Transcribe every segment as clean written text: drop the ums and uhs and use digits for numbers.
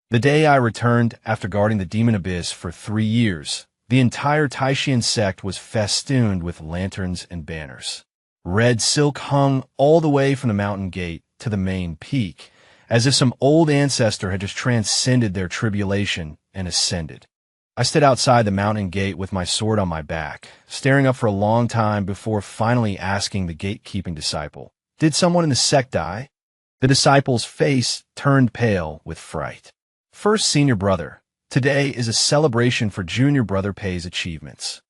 The day I returned after guarding the demon abyss for 3 years, the entire Taishan sect was festooned with lanterns and banners. Red silk hung all the way from the mountain gate to the main peak, as if some old ancestor had just transcended their tribulation and ascended. I stood outside the mountain gate with my sword on my back, staring up for a long time before finally asking the gatekeeping disciple, "Did someone in the sect die?" The disciple's face turned pale with fright. "First Senior Brother, today is a celebration for Junior Brother Pei's achievements."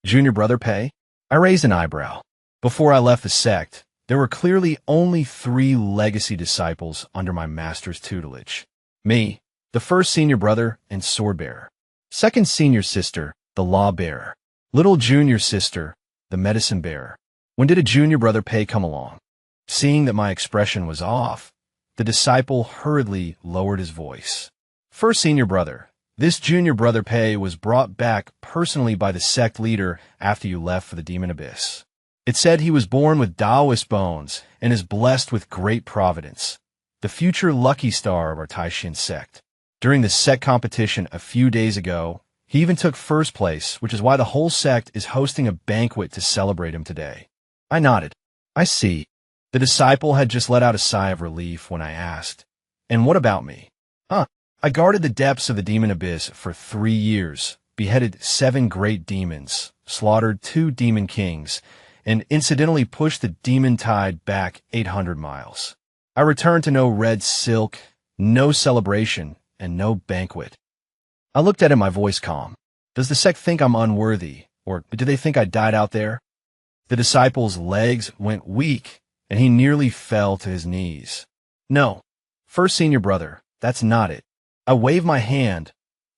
Junior Brother Pei? I raised an eyebrow. Before I left the sect, there were clearly only 3 legacy disciples under my master's tutelage. Me, the first senior brother and sword bearer. Second senior sister, the law bearer. Little junior sister, the medicine bearer. When did a junior brother Pei come along? Seeing that my expression was off, the disciple hurriedly lowered his voice. First senior brother, this junior brother Pei was brought back personally by the sect leader after you left for the demon abyss. It said he was born with Taoist bones and is blessed with great providence, the future lucky star of our Taishan sect. During the sect competition a few days ago, he even took first place, which is why the whole sect is hosting a banquet to celebrate him today. I nodded. I see. The disciple had just let out a sigh of relief when I asked, "And what about me?" I guarded the depths of the demon abyss for 3 years, beheaded 7 great demons, slaughtered 2 demon kings, and incidentally pushed the demon tide back 800 miles. I returned to no red silk, no celebration, and no banquet. I looked at him, my voice calm. Does the sect think I'm unworthy, or do they think I died out there? The disciple's legs went weak, and he nearly fell to his knees. No, first senior brother, that's not it. I waved my hand,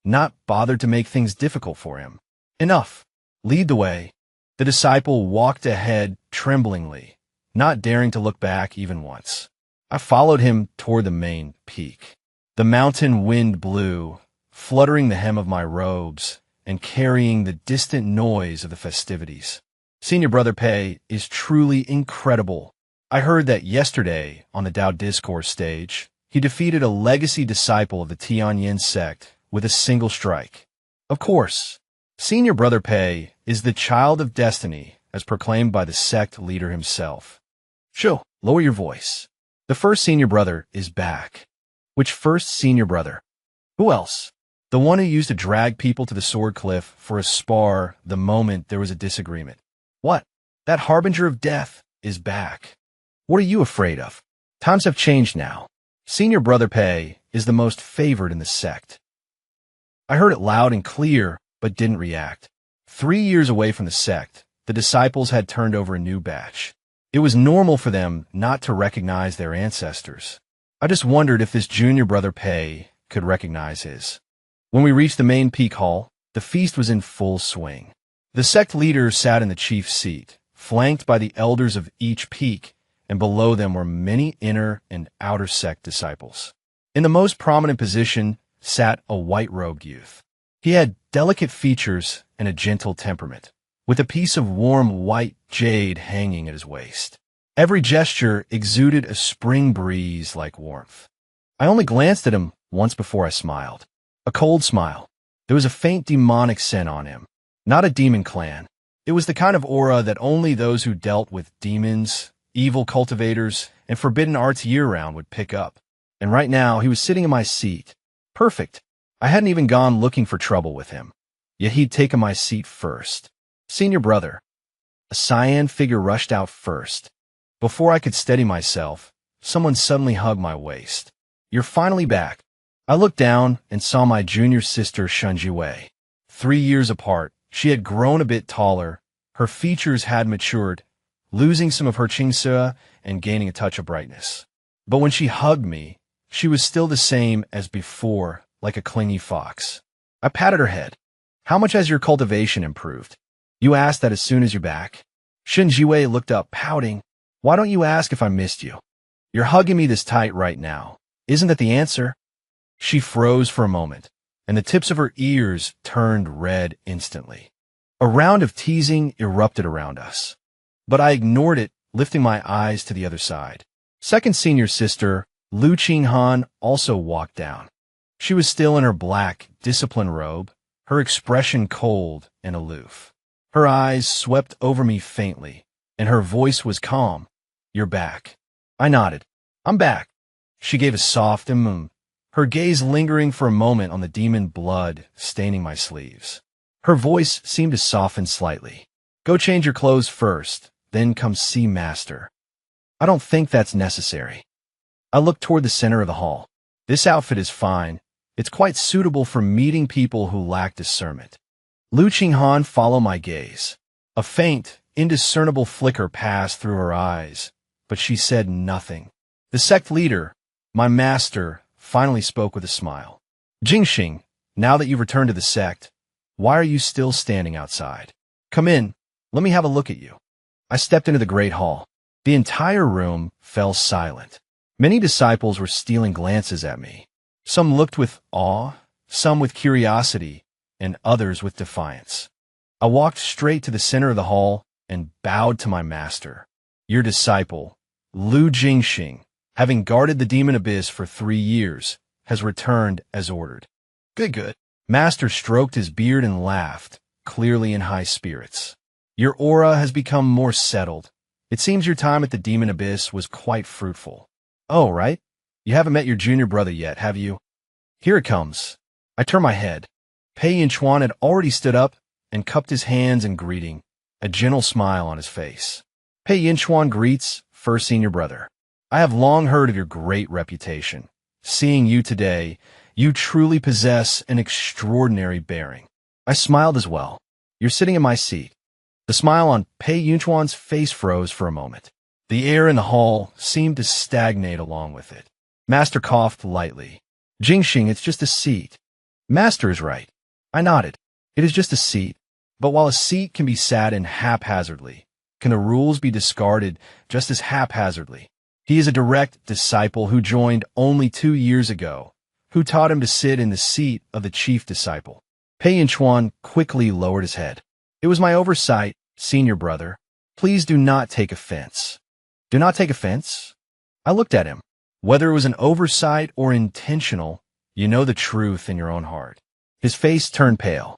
not bothered to make things difficult for him. Enough. Lead the way. The disciple walked ahead tremblingly, not daring to look back even once. I followed him toward the main peak. The mountain wind blew, fluttering the hem of my robes and carrying the distant noise of the festivities. Senior Brother Pei is truly incredible. I heard that yesterday on the Tao Discourse stage, he defeated a legacy disciple of the Tianyin sect with a single strike. Of course, Senior Brother Pei is the child of destiny as proclaimed by the sect leader himself. Shoo, lower your voice. The first senior brother is back. Which first senior brother? Who else? The one who used to drag people to the sword cliff for a spar the moment there was a disagreement. What? That harbinger of death is back. What are you afraid of? Times have changed now. Senior Brother Pei is the most favored in the sect. I heard it loud and clear, but didn't react. 3 years away from the sect, the disciples had turned over a new batch. It was normal for them not to recognize their ancestors. I just wondered if this junior brother Pei could recognize his. When we reached the main peak hall, the feast was in full swing. The sect leaders sat in the chief seat, flanked by the elders of each peak, and below them were many inner and outer sect disciples. In the most prominent position sat a white-robed youth. He had delicate features and a gentle temperament, with a piece of warm white jade hanging at his waist. Every gesture exuded a spring breeze like warmth. I only glanced at him once before I smiled. A cold smile. There was a faint demonic scent on him. Not a demon clan. It was the kind of aura that only those who dealt with demons, evil cultivators, and forbidden arts year-round would pick up. And right now, he was sitting in my seat. Perfect. I hadn't even gone looking for trouble with him. Yet he'd taken my seat first. Senior brother. A cyan figure rushed out first. Before I could steady myself, someone suddenly hugged my waist. You're finally back. I looked down and saw my junior sister Shunjiwei. 3 years apart, she had grown a bit taller, her features had matured, losing some of her qingse and gaining a touch of brightness. But when she hugged me, she was still the same as before, like a clingy fox. I patted her head. How much has your cultivation improved? You asked that as soon as you're back. Shunjiwei looked up, pouting. Why don't you ask if I missed you? You're hugging me this tight right now. Isn't that the answer? She froze for a moment, and the tips of her ears turned red instantly. A round of teasing erupted around us. But I ignored it, lifting my eyes to the other side. Second senior sister, Lu Qinghan, also walked down. She was still in her black, disciplined robe, her expression cold and aloof. Her eyes swept over me faintly, and her voice was calm. "You're back." I nodded. "I'm back." She gave a soft her gaze lingering for a moment on the demon blood staining my sleeves. Her voice seemed to soften slightly. "Go change your clothes first, then come see Master." "I don't think that's necessary." I looked toward the center of the hall. "This outfit is fine. It's quite suitable for meeting people who lack discernment." Lu Qinghan followed my gaze. A faint, indiscernible flicker passed through her eyes, but she said nothing. The sect leader, my master, finally spoke with a smile. "Jingxing, now that you've returned to the sect, why are you still standing outside? Come in, let me have a look at you." I stepped into the great hall. The entire room fell silent. Many disciples were stealing glances at me. Some looked with awe, some with curiosity, and others with defiance. I walked straight to the center of the hall and bowed to my master. "Your disciple, Lu Jingxing, having guarded the demon abyss for 3 years, has returned as ordered." "Good, good." Master stroked his beard and laughed, clearly in high spirits. "Your aura has become more settled. It seems your time at the demon abyss was quite fruitful." "Oh, right? You haven't met your junior brother yet, have you?" "Here it comes." I turned my head. Pei Yinchuan had already stood up and cupped his hands in greeting, a gentle smile on his face. "Pei Yinchuan greets first senior brother. I have long heard of your great reputation. Seeing you today, you truly possess an extraordinary bearing." I smiled as well. "You're sitting in my seat." The smile on Pei Yinchuan's face froze for a moment. The air in the hall seemed to stagnate along with it. Master coughed lightly. "Jingxing, it's just a seat." "Master is right." I nodded. "It is just a seat. But while a seat can be sat in haphazardly, can the rules be discarded just as haphazardly? He is a direct disciple who joined only 2 years ago, who taught him to sit in the seat of the chief disciple." Pei Yinchuan quickly lowered his head. "It was my oversight, senior brother. Please do not take offense." "Do not take offense?" I looked at him. "Whether it was an oversight or intentional, you know the truth in your own heart." His face turned pale.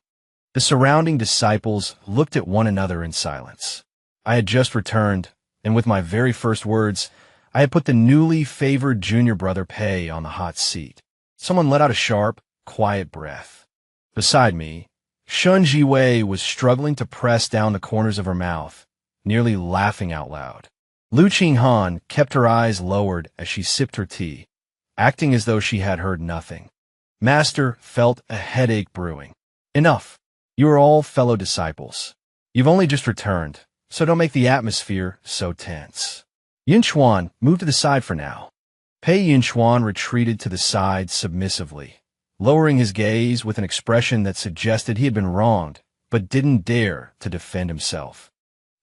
The surrounding disciples looked at one another in silence. I had just returned, and with my very first words, I had put the newly favored junior brother Pei on the hot seat. Someone let out a sharp, quiet breath. Beside me, Shun Jiwei was struggling to press down the corners of her mouth, nearly laughing out loud. Lu Qinghan kept her eyes lowered as she sipped her tea, acting as though she had heard nothing. Master felt a headache brewing. "Enough. You are all fellow disciples. You've only just returned, so don't make the atmosphere so tense." Yinchuan moved to the side for now. Pei Yinchuan retreated to the side submissively, lowering his gaze with an expression that suggested he had been wronged, but didn't dare to defend himself.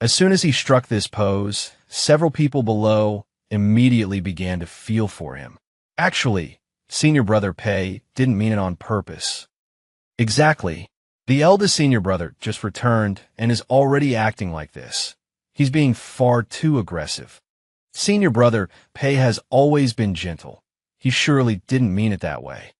As soon as he struck this pose, several people below immediately began to feel for him. Actually, senior brother Pei didn't mean it on purpose. Exactly. The eldest senior brother just returned and is already acting like this. He's being far too aggressive. Senior brother Pei has always been gentle. He surely didn't mean it that way.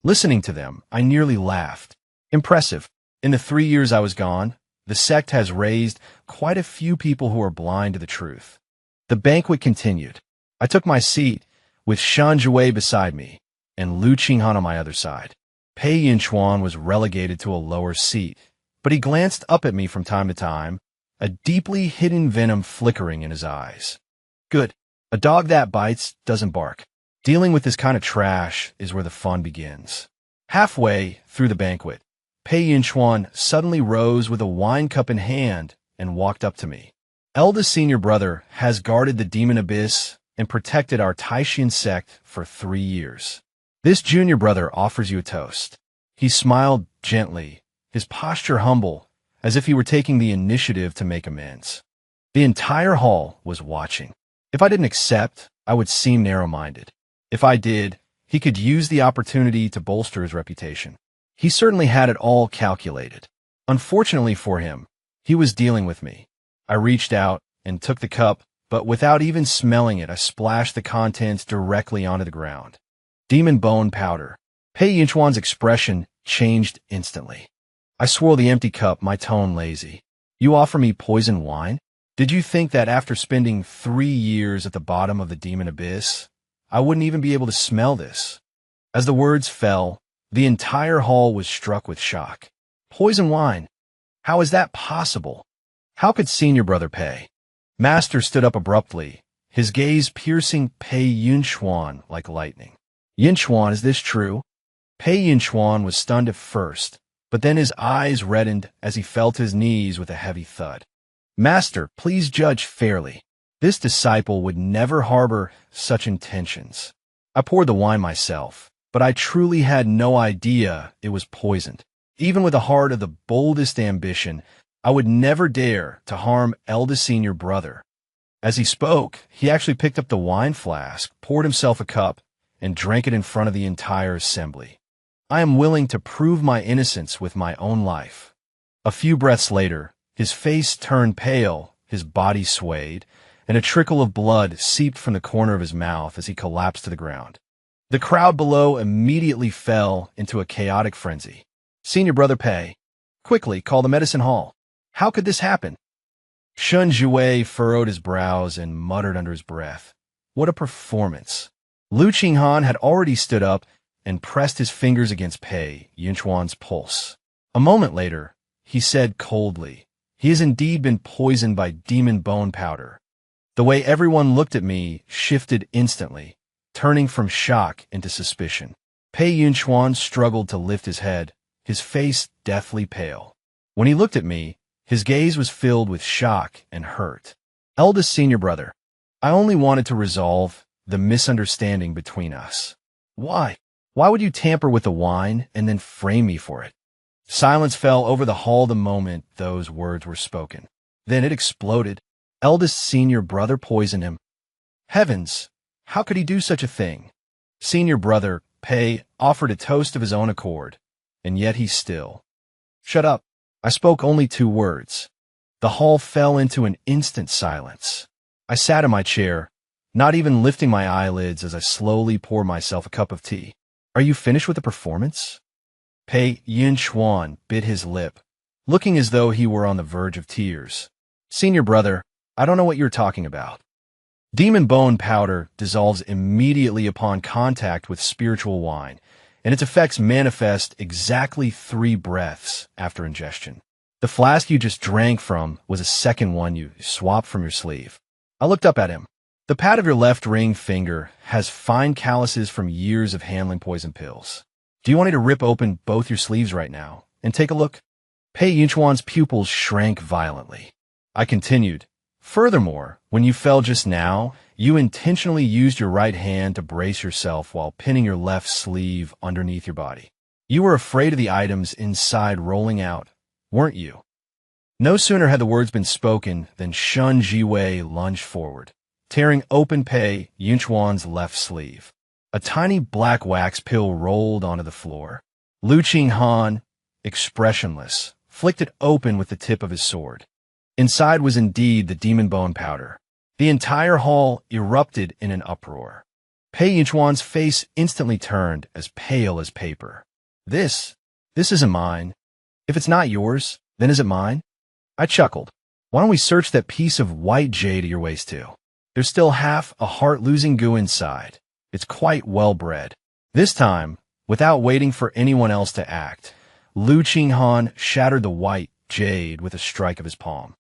Listening to them, I nearly laughed. Impressive. In the 3 years I was gone, the sect has raised quite a few people who are blind to the truth. The banquet continued. I took my seat, with Shan Jiwei beside me, and Lu Qinghan on my other side. Pei Yinchuan was relegated to a lower seat, but he glanced up at me from time to time, a deeply hidden venom flickering in his eyes. Good. A dog that bites doesn't bark. Dealing with this kind of trash is where the fun begins. Halfway through the banquet, Pei Yinchuan suddenly rose with a wine cup in hand and walked up to me. "Eldest senior brother has guarded the demon abyss and protected our Taishan sect for 3 years. This junior brother offers you a toast." He smiled gently, his posture humble, as if he were taking the initiative to make amends. The entire hall was watching. If I didn't accept, I would seem narrow-minded. If I did, he could use the opportunity to bolster his reputation. He certainly had it all calculated. Unfortunately for him, he was dealing with me. I reached out and took the cup, but without even smelling it, I splashed the contents directly onto the ground. Demon bone powder. Pei Yunchuan's expression changed instantly. I swirl the empty cup, my tone lazy. You offer me poison wine? Did you think that after spending 3 years at the bottom of the demon abyss, I wouldn't even be able to smell this? As the words fell, the entire hall was struck with shock. Poison wine? How is that possible? How could senior brother Pei? Master stood up abruptly, his gaze piercing Pei Yunchuan like lightning. Yunchuan, is this true? Pei Yunchuan was stunned at first, but then his eyes reddened as he fell to his knees with a heavy thud. Master, please judge fairly. This disciple would never harbor such intentions. I poured the wine myself, but I truly had no idea it was poisoned. Even with a heart of the boldest ambition, I would never dare to harm eldest senior brother. As he spoke, he actually picked up the wine flask, poured himself a cup, and drank it in front of the entire assembly. I am willing to prove my innocence with my own life. A few breaths later, his face turned pale, his body swayed, and a trickle of blood seeped from the corner of his mouth as he collapsed to the ground. The crowd below immediately fell into a chaotic frenzy. Senior brother Pei, quickly call the medicine hall. How could this happen? Shun Jue furrowed his brows and muttered under his breath. What a performance. Lu Qinghan had already stood up and pressed his fingers against Pei Yunchuan's pulse. A moment later, he said coldly, he has indeed been poisoned by demon bone powder. The way everyone looked at me shifted instantly, turning from shock into suspicion. Pei Yunchuan struggled to lift his head, his face deathly pale. When he looked at me, his gaze was filled with shock and hurt. Eldest senior brother, I only wanted to resolve the misunderstanding between us. Why? Why would you tamper with the wine and then frame me for it? Silence fell over the hall the moment those words were spoken. Then it exploded. Eldest senior brother poisoned him. Heavens! How could he do such a thing? Senior brother, Pei, offered a toast of his own accord, and yet he still. Shut up. I spoke only 2 words. The hall fell into an instant silence. I sat in my chair, not even lifting my eyelids as I slowly poured myself a cup of tea. Are you finished with the performance? Pei Yunchuan bit his lip, looking as though he were on the verge of tears. Senior brother, I don't know what you're talking about. Demon bone powder dissolves immediately upon contact with spiritual wine, and its effects manifest exactly 3 breaths after ingestion. The flask you just drank from was a second one you swapped from your sleeve. I looked up at him. The pad of your left ring finger has fine calluses from years of handling poison pills. Do you want me to rip open both your sleeves right now and take a look? Pei Yunchuan's pupils shrank violently. I continued. Furthermore, when you fell just now, you intentionally used your right hand to brace yourself while pinning your left sleeve underneath your body. You were afraid of the items inside rolling out, weren't you? No sooner had the words been spoken than Shun Jiwei lunged forward, tearing open Pei Yunchuan's left sleeve. A tiny black wax pill rolled onto the floor. Lu Qinghan, expressionless, flicked it open with the tip of his sword. Inside was indeed the demon bone powder. The entire hall erupted in an uproar. Pei Yunchuan's face instantly turned as pale as paper. This isn't mine. If it's not yours, then is it mine? I chuckled. Why don't we search that piece of white jade at your waist too? There's still half a heart-losing goo inside. It's quite well-bred. This time, without waiting for anyone else to act, Lu Qinghan shattered the white jade with a strike of his palm.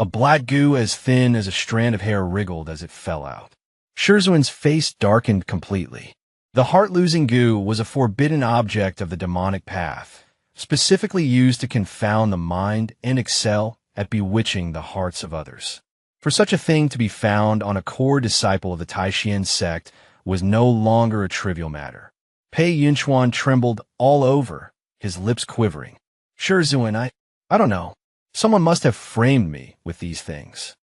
A black goo as thin as a strand of hair wriggled as it fell out. Shizuan's face darkened completely. The heart-losing goo was a forbidden object of the demonic path, specifically used to confound the mind and excel at bewitching the hearts of others. For such a thing to be found on a core disciple of the Taishan sect was no longer a trivial matter. Pei Yunchuan trembled all over, his lips quivering. Shizuan, I don't know. Someone must have framed me with these things.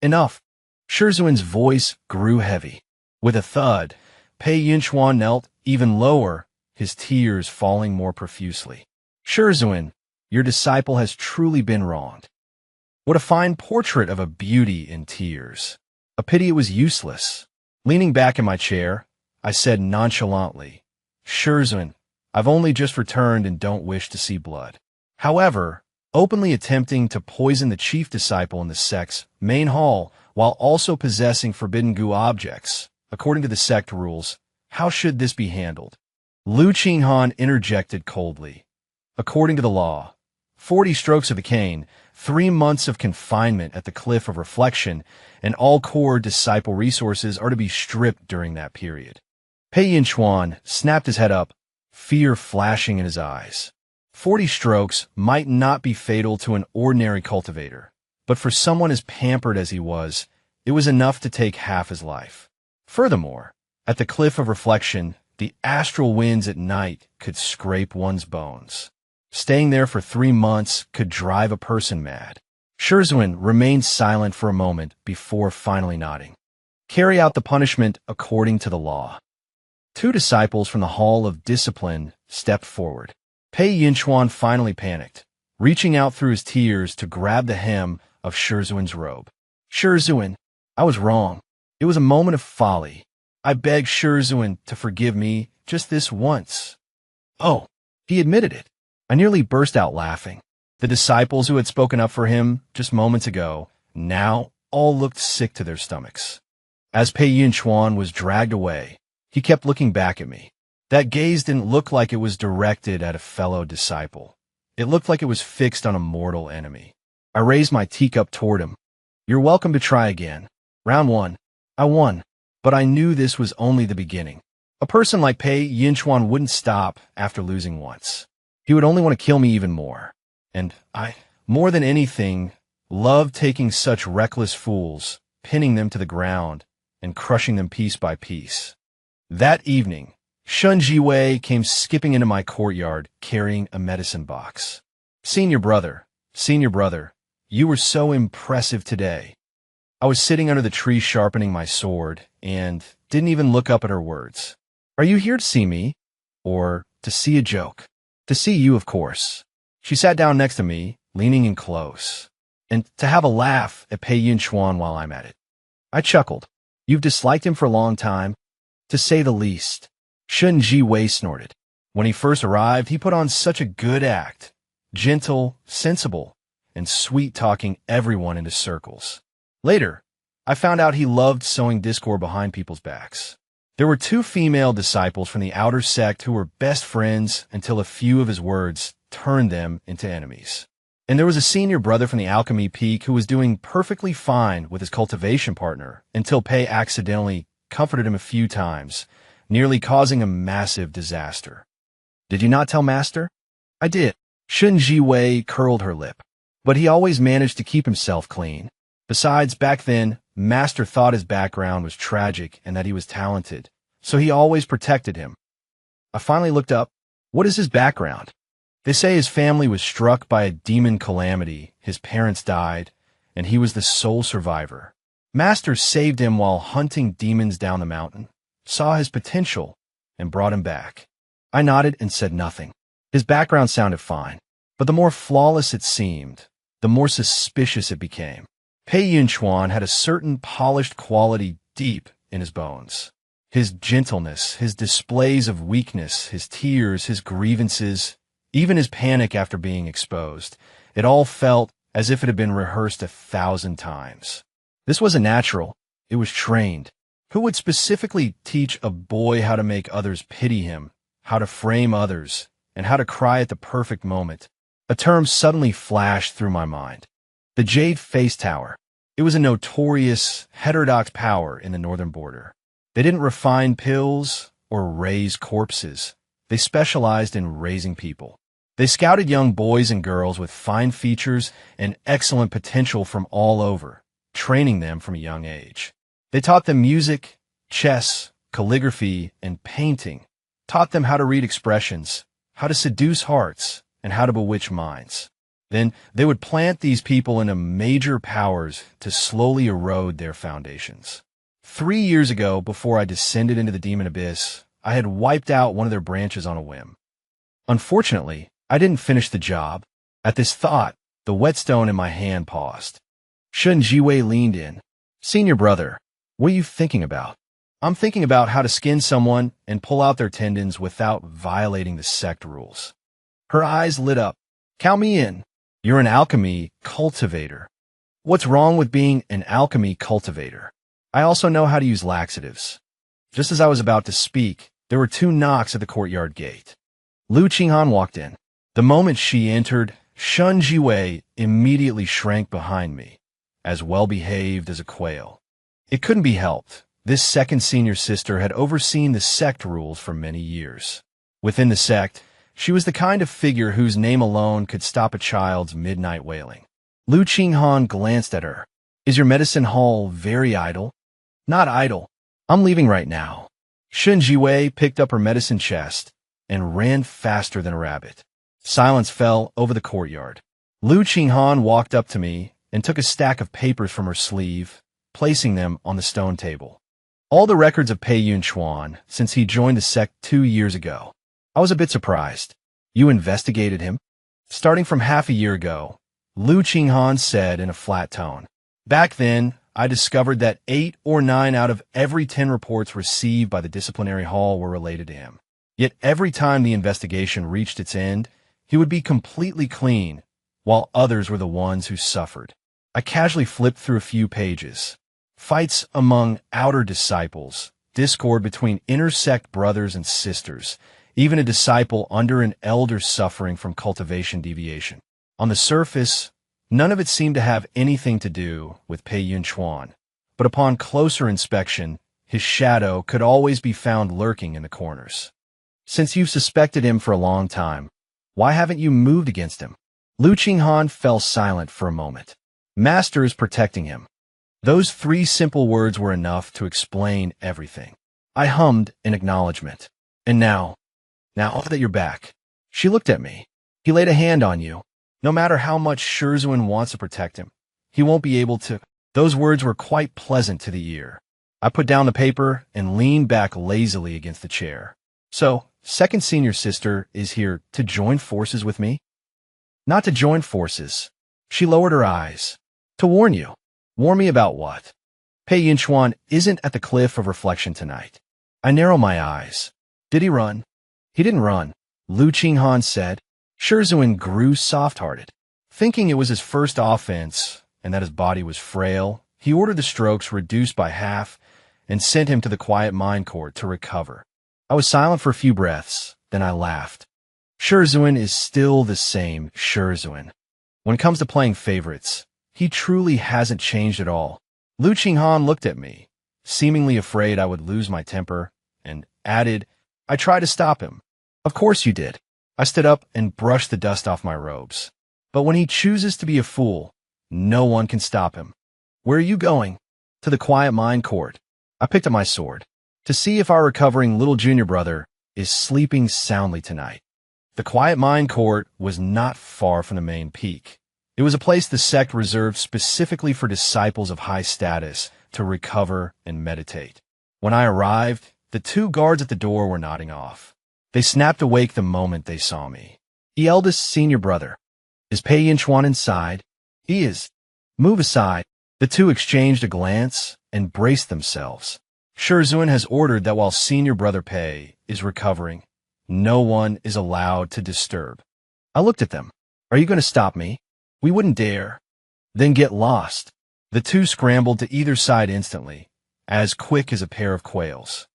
Enough. Shizuan's voice grew heavy. With a thud, Pei Yunchuan knelt even lower, his tears falling more profusely. Shizuan, your disciple has truly been wronged. What a fine portrait of a beauty in tears. A pity it was useless. Leaning back in my chair, I said nonchalantly, Shizuan, I've only just returned and don't wish to see blood. However, openly attempting to poison the chief disciple in the sect's main hall while also possessing forbidden goo objects, according to the sect rules, how should this be handled? Lu Qinghan interjected coldly. According to the law, 40 strokes of the cane, 3 months of confinement at the Cliff of Reflection, and all core disciple resources are to be stripped during that period. Pei Yinchuan snapped his head up, fear flashing in his eyes. 40 strokes might not be fatal to an ordinary cultivator, but for someone as pampered as he was, it was enough to take half his life. Furthermore, at the Cliff of Reflection, the astral winds at night could scrape one's bones. Staying there for 3 months could drive a person mad. Shizhuan remained silent for a moment before finally nodding. Carry out the punishment according to the law. 2 disciples from the Hall of Discipline stepped forward. Pei Yinchuan finally panicked, reaching out through his tears to grab the hem of Shizhuan's robe. Shizhuan, I was wrong. It was a moment of folly. I beg Shizhuan to forgive me just this once. Oh, he admitted it. I nearly burst out laughing. The disciples who had spoken up for him just moments ago now all looked sick to their stomachs. As Pei Yinchuan was dragged away, he kept looking back at me. That gaze didn't look like it was directed at a fellow disciple. It looked like it was fixed on a mortal enemy. I raised my teacup toward him. You're welcome to try again. Round 1. I won, but I knew this was only the beginning. A person like Pei Yinchuan wouldn't stop after losing once. He would only want to kill me even more. And I, more than anything, loved taking such reckless fools, pinning them to the ground, and crushing them piece by piece. That evening, Shun Jiwei came skipping into my courtyard carrying a medicine box. Senior brother, you were so impressive today. I was sitting under the tree sharpening my sword and didn't even look up at her words. Are you here to see me? Or to see a joke? To see you, of course. She sat down next to me, leaning in close, and to have a laugh at Pei Yinchuan while I'm at it. I chuckled. You've disliked him for a long time? To say the least. Shun Jiwei snorted. When he first arrived, he put on such a good act. Gentle, sensible, and sweet-talking everyone into circles. Later, I found out he loved sowing discord behind people's backs. There were 2 female disciples from the outer sect who were best friends until a few of his words turned them into enemies. And there was a senior brother from the Alchemy Peak who was doing perfectly fine with his cultivation partner until Pei accidentally comforted him a few times, nearly causing a massive disaster. Did you not tell Master? I did. Shun Jiwei curled her lip. But he always managed to keep himself clean. Besides, back then, Master thought his background was tragic and that he was talented, so he always protected him. I finally looked up. What is his background? They say his family was struck by a demon calamity, his parents died, and he was the sole survivor. Master saved him while hunting demons down the mountain, saw his potential, and brought him back. I nodded and said nothing. His background sounded fine, but the more flawless it seemed, the more suspicious it became. Pei Yinchuan had a certain polished quality deep in his bones. His gentleness, his displays of weakness, his tears, his grievances, even his panic after being exposed, it all felt as if it had been rehearsed 1,000 times. This wasn't natural. It was trained. Who would specifically teach a boy how to make others pity him, how to frame others, and how to cry at the perfect moment? A term suddenly flashed through my mind. The Jade Face Tower. It was a notorious, heterodox power in the northern border. They didn't refine pills or raise corpses. They specialized in raising people. They scouted young boys and girls with fine features and excellent potential from all over, training them from a young age. They taught them music, chess, calligraphy, and painting, taught them how to read expressions, how to seduce hearts, and how to bewitch minds. Then they would plant these people into major powers to slowly erode their foundations. 3 years ago, before I descended into the demon abyss, I had wiped out one of their branches on a whim. Unfortunately, I didn't finish the job. At this thought, the whetstone in my hand paused. Shun Jiwei leaned in. Senior brother, what are you thinking about? I'm thinking about how to skin someone and pull out their tendons without violating the sect rules. Her eyes lit up. Count me in. You're an alchemy cultivator. What's wrong with being an alchemy cultivator? I also know how to use laxatives. Just as I was about to speak, there were 2 knocks at the courtyard gate. Lu Qinghan walked in. The moment she entered, Shun Jiwei immediately shrank behind me, as well-behaved as a quail. It couldn't be helped. This second senior sister had overseen the sect rules for many years. Within the sect, she was the kind of figure whose name alone could stop a child's midnight wailing. Lu Qinghan glanced at her. Is your medicine hall very idle? Not idle. I'm leaving right now. Shun Jiwei picked up her medicine chest and ran faster than a rabbit. Silence fell over the courtyard. Lu Qinghan walked up to me and took a stack of papers from her sleeve, placing them on the stone table. All the records of Pei Yunchuan since he joined the sect 2 years ago. I was a bit surprised. You investigated him? Starting from half a year ago, Lu Qinghan said in a flat tone. Back then, I discovered that 8 or 9 out of every 10 reports received by the disciplinary hall were related to him. Yet every time the investigation reached its end, he would be completely clean, while others were the ones who suffered. I casually flipped through a few pages. Fights among outer disciples, discord between inner sect brothers and sisters, even a disciple under an elder suffering from cultivation deviation. On the surface, none of it seemed to have anything to do with Pei Yunchuan, but upon closer inspection, his shadow could always be found lurking in the corners. Since you've suspected him for a long time, why haven't you moved against him? Lu Qinghan fell silent for a moment. Master is protecting him. Those 3 simple words were enough to explain everything. I hummed in acknowledgement. And now that you're back. She looked at me. He laid a hand on you. No matter how much Shurzuan wants to protect him, he won't be able to. Those words were quite pleasant to the ear. I put down the paper and leaned back lazily against the chair. So, second senior sister is here to join forces with me? Not to join forces. She lowered her eyes. To warn you. Warn me about what? Pei Yunchuan isn't at the cliff of reflection tonight. I narrow my eyes. Did he run? He didn't run, Lu Qinghan said. Shurzuan grew soft-hearted. Thinking it was his first offense and that his body was frail, he ordered the strokes reduced by half and sent him to the quiet mind court to recover. I was silent for a few breaths, then I laughed. Shurzuan is still the same Shurzuan. When it comes to playing favorites, he truly hasn't changed at all. Lu Qinghan looked at me, seemingly afraid I would lose my temper, and added, I tried to stop him. Of course you did. I stood up and brushed the dust off my robes. But when he chooses to be a fool, no one can stop him. Where are you going? To the quiet mind court. I picked up my sword. To see if our recovering little junior brother is sleeping soundly tonight. The quiet mind court was not far from the main peak. It was a place the sect reserved specifically for disciples of high status to recover and meditate. When I arrived, the 2 guards at the door were nodding off. They snapped awake the moment they saw me. The eldest senior brother. Is Pei Yunchuan inside? He is. Move aside. The 2 exchanged a glance and braced themselves. Shurzuan has ordered that while senior brother Pei is recovering, no one is allowed to disturb. I looked at them. Are you going to stop me? We wouldn't dare. Then get lost. The 2 scrambled to either side instantly, as quick as a pair of quails.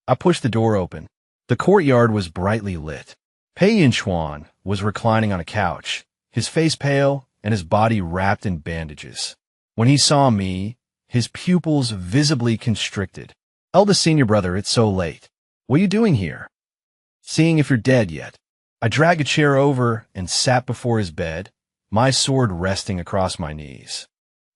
I pushed the door open. The courtyard was brightly lit. Pei Yunchuan was reclining on a couch, his face pale and his body wrapped in bandages. When he saw me, his pupils visibly constricted. Eldest senior brother, it's so late. What are you doing here? Seeing if you're dead yet. I dragged a chair over and sat before his bed, my sword resting across my knees.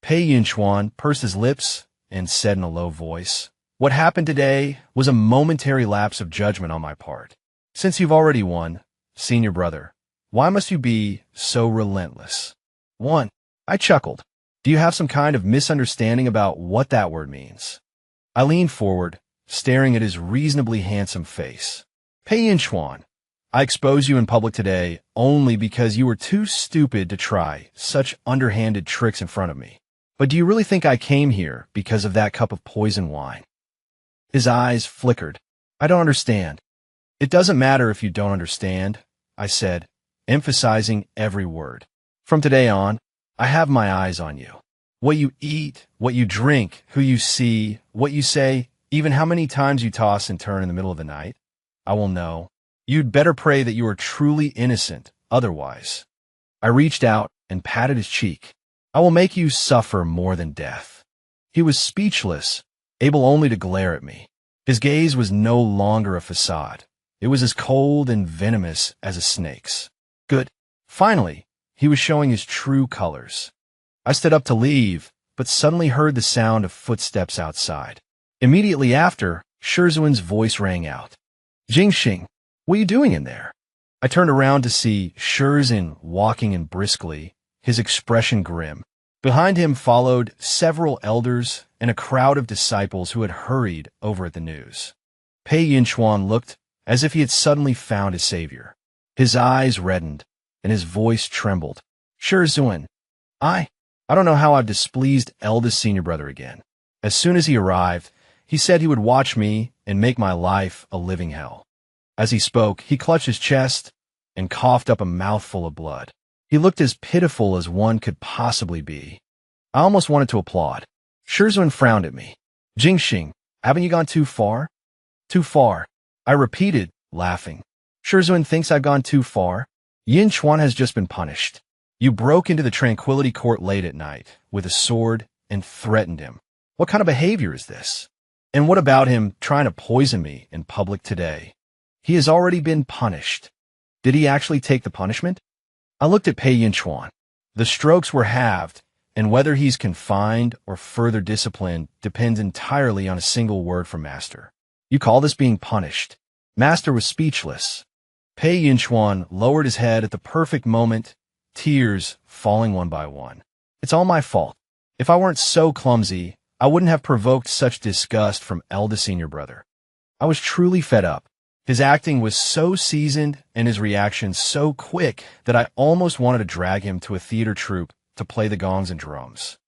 Pei Yunchuan pursed his lips and said in a low voice, What happened today was a momentary lapse of judgment on my part. Since you've already won, senior brother, why must you be so relentless? 1. I chuckled. Do you have some kind of misunderstanding about what that word means? I leaned forward, staring at his reasonably handsome face. Pei Yunchuan, I expose you in public today only because you were too stupid to try such underhanded tricks in front of me. But do you really think I came here because of that cup of poison wine? His eyes flickered. I don't understand. It doesn't matter if you don't understand, I said, emphasizing every word. From today on, I have my eyes on you. What you eat, what you drink, who you see, what you say, even how many times you toss and turn in the middle of the night, I will know. You'd better pray that you are truly innocent, otherwise. I reached out and patted his cheek. I will make you suffer more than death. He was speechless, able only to glare at me. His gaze was no longer a facade. It was as cold and venomous as a snake's. Good. Finally, he was showing his true colors. I stood up to leave, but suddenly heard the sound of footsteps outside. Immediately after, Shizuan's voice rang out. Jingxing, what are you doing in there? I turned around to see Shizuan walking in briskly, his expression grim. Behind him followed several elders and a crowd of disciples who had hurried over at the news. Pei Yinchuan looked as if he had suddenly found his savior. His eyes reddened, and his voice trembled. Shizuan, I don't know how I've displeased eldest senior brother again. As soon as he arrived, he said he would watch me and make my life a living hell. As he spoke, he clutched his chest and coughed up a mouthful of blood. He looked as pitiful as one could possibly be. I almost wanted to applaud. Shizuan frowned at me. Jingxing, haven't you gone too far? Too far, I repeated, laughing. Shizuan thinks I've gone too far. Yin Chuan has just been punished. You broke into the Tranquility Court late at night with a sword and threatened him. What kind of behavior is this? And what about him trying to poison me in public today? He has already been punished. Did he actually take the punishment? I looked at Pei Yinchuan. The strokes were halved, and whether he's confined or further disciplined depends entirely on a single word from Master. You call this being punished? Master was speechless. Pei Yinchuan lowered his head at the perfect moment, tears falling one by one. It's all my fault. If I weren't so clumsy, I wouldn't have provoked such disgust from eldest senior brother. I was truly fed up. His acting was so seasoned and his reactions so quick that I almost wanted to drag him to a theater troupe to play the gongs and drums.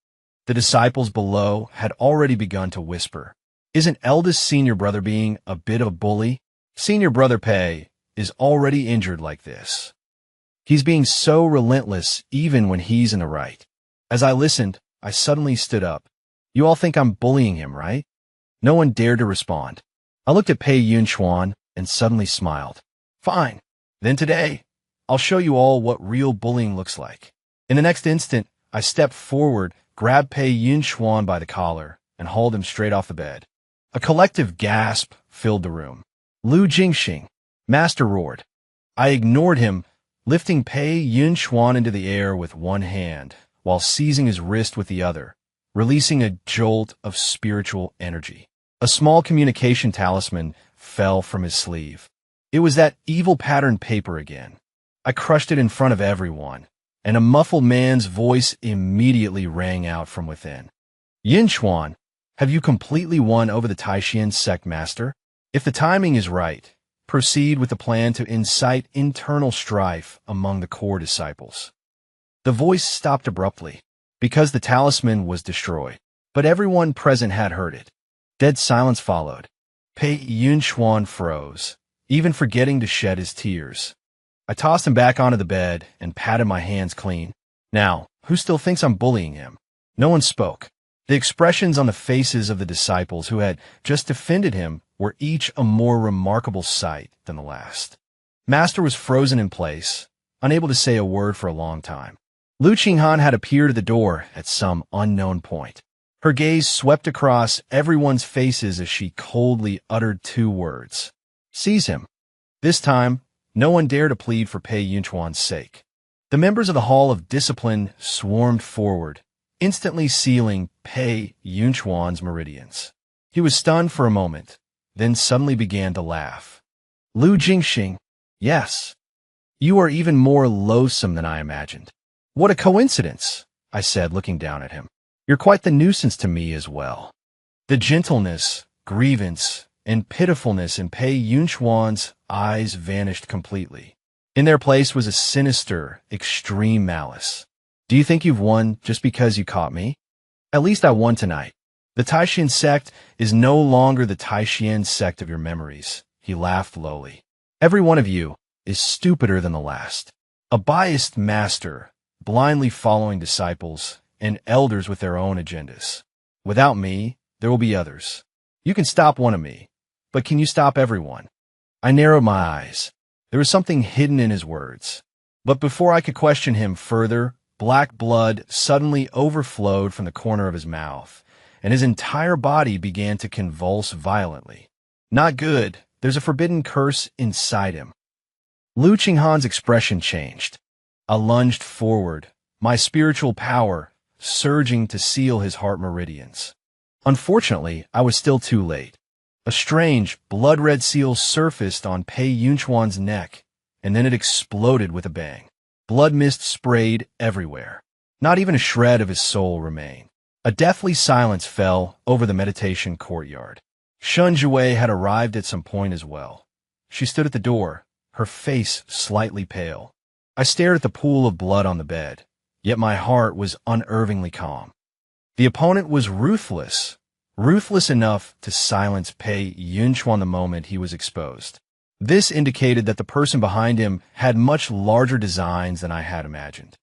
The disciples below had already begun to whisper, Isn't eldest senior brother being a bit of a bully? Senior brother Pei is already injured like this. He's being so relentless even when he's in the right. As I listened, I suddenly stood up. You all think I'm bullying him, right? No one dared to respond. I looked at Pei Yinchuan and suddenly smiled. Fine. Then today, I'll show you all what real bullying looks like. In the next instant, I stepped forward, grabbed Pei Yinchuan by the collar, and hauled him straight off the bed. A collective gasp filled the room. Lu Jingxing, Master roared. I ignored him, lifting Pei Yinchuan into the air with one hand, while seizing his wrist with the other, releasing a jolt of spiritual energy. A small communication talisman fell from his sleeve. It was that evil patterned paper again. I crushed it in front of everyone, and a muffled man's voice immediately rang out from within. Yinchuan, have you completely won over the Taishan sect master? If the timing is right, proceed with the plan to incite internal strife among the core disciples. The voice stopped abruptly, because the talisman was destroyed, but everyone present had heard it. Dead silence followed. Pei Yinchuan froze, even forgetting to shed his tears. I tossed him back onto the bed and patted my hands clean. Now, who still thinks I'm bullying him? No one spoke. The expressions on the faces of the disciples who had just defended him were each a more remarkable sight than the last. Master was frozen in place, unable to say a word for a long time. Lu Qinghan had appeared at the door at some unknown point. Her gaze swept across everyone's faces as she coldly uttered two words. Seize him. This time, no one dared to plead for Pei Yinchuan's sake. The members of the Hall of Discipline swarmed forward, instantly sealing Pei Yinchuan's meridians. He was stunned for a moment, then suddenly began to laugh. Lu Jingxing, yes. You are even more loathsome than I imagined. What a coincidence, I said, looking down at him. You're quite the nuisance to me as well. The gentleness, grievance, and pitifulness in Pei Yinchuan's eyes vanished completely. In their place was a sinister, extreme malice. Do you think you've won just because you caught me? At least I won tonight. The Taishan sect is no longer the Taishan sect of your memories. He laughed lowly. Every one of you is stupider than the last. A biased master, blindly following disciples and elders with their own agendas. Without me, there will be others. You can stop one of me, but can you stop everyone? I narrowed my eyes. There was something hidden in his words. But before I could question him further, black blood suddenly overflowed from the corner of his mouth, and his entire body began to convulse violently. Not good. There's a forbidden curse inside him. Lu Qinghan's expression changed. I lunged forward, my spiritual power surging to seal his heart meridians. Unfortunately, I was still too late. A strange, blood-red seal surfaced on Pei Yunchuan's neck, and then it exploded with a bang. Blood mist sprayed everywhere. Not even a shred of his soul remained. A deathly silence fell over the meditation courtyard. Shun Jue had arrived at some point as well. She stood at the door, her face slightly pale. I stared at the pool of blood on the bed, yet my heart was unervingly calm. The opponent was ruthless enough to silence Pei Yunchuan the moment he was exposed. This indicated that the person behind him had much larger designs than I had imagined.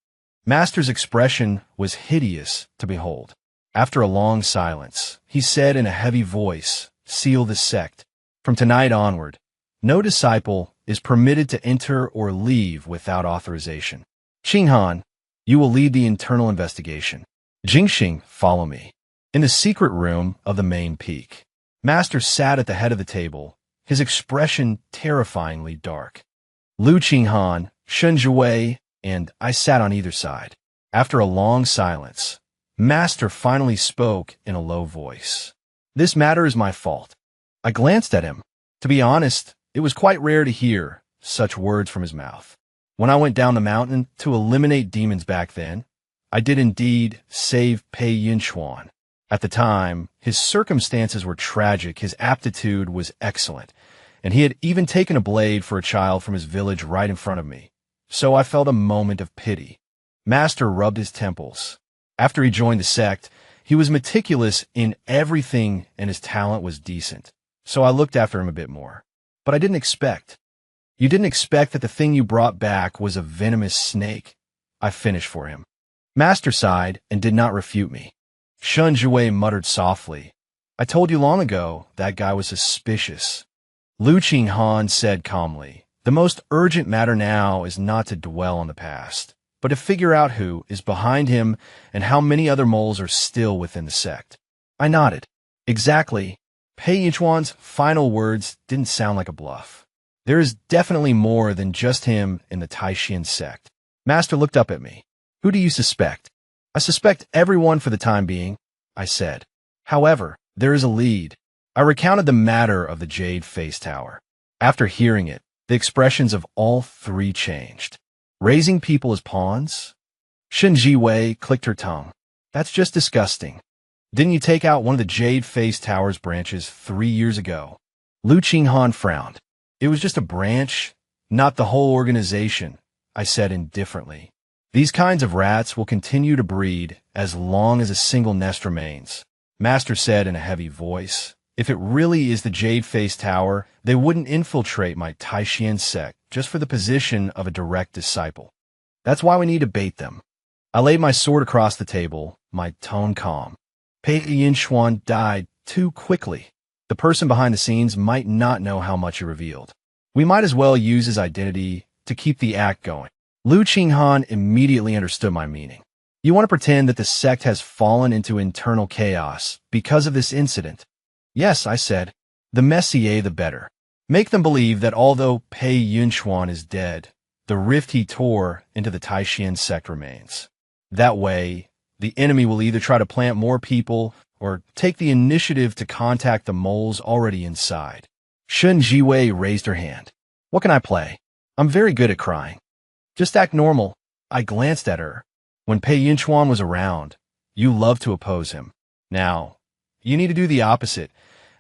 Master's expression was hideous to behold. After a long silence, he said in a heavy voice, "Seal the sect. From tonight onward, no disciple is permitted to enter or leave without authorization. Qinghan, you will lead the internal investigation. Jingxing, follow me." In the secret room of the main peak, Master sat at the head of the table, his expression terrifyingly dark. Lu Qinghan, Shun Jue, and I sat on either side. After a long silence, Master finally spoke in a low voice. "This matter is my fault." I glanced at him. To be honest, it was quite rare to hear such words from his mouth. When I went down the mountain to eliminate demons back then, I did indeed save Pei Yunchuan. At the time, his circumstances were tragic, his aptitude was excellent, and he had even taken a blade for a child from his village right in front of me. So I felt a moment of pity. Master rubbed his temples. After he joined the sect, he was meticulous in everything and his talent was decent. So I looked after him a bit more. But I didn't expect. You didn't expect that the thing you brought back was a venomous snake. I finished for him. Master sighed and did not refute me. Shun Jue muttered softly, "I told you long ago that guy was suspicious." Lu Qinghan said calmly, "The most urgent matter now is not to dwell on the past, but to figure out who is behind him and how many other moles are still within the sect." I nodded. Exactly. Pei Yunchuan's final words didn't sound like a bluff. There is definitely more than just him in the Taishan sect. Master looked up at me. "Who do you suspect?" "I suspect everyone for the time being," I said. "However, there is a lead." I recounted the matter of the Jade Face Tower. After hearing it, the expressions of all three changed. Raising people as pawns? Shun Jiwei clicked her tongue. "That's just disgusting. Didn't you take out one of the Jade Face Tower's branches 3 years ago?" Lu Qinghan frowned. "It was just a branch, not the whole organization," I said indifferently. "These kinds of rats will continue to breed as long as a single nest remains." Master said in a heavy voice, "If it really is the Jade Face Tower, they wouldn't infiltrate my Taishan sect just for the position of a direct disciple. That's why we need to bait them." I laid my sword across the table, my tone calm. Pei Yunchuan died too quickly. The person behind the scenes might not know how much he revealed. We might as well use his identity to keep the act going. Lu Qinghan immediately understood my meaning. "You want to pretend that the sect has fallen into internal chaos because of this incident?" "Yes," I said. "The messier the better. Make them believe that although Pei Yunchuan is dead, the rift he tore into the Taishan sect remains. That way, the enemy will either try to plant more people or take the initiative to contact the moles already inside." Shun Jiwei raised her hand. "What can I play? I'm very good at crying." "Just act normal." I glanced at her. "When Pei Yunchuan was around, you loved to oppose him. Now, you need to do the opposite.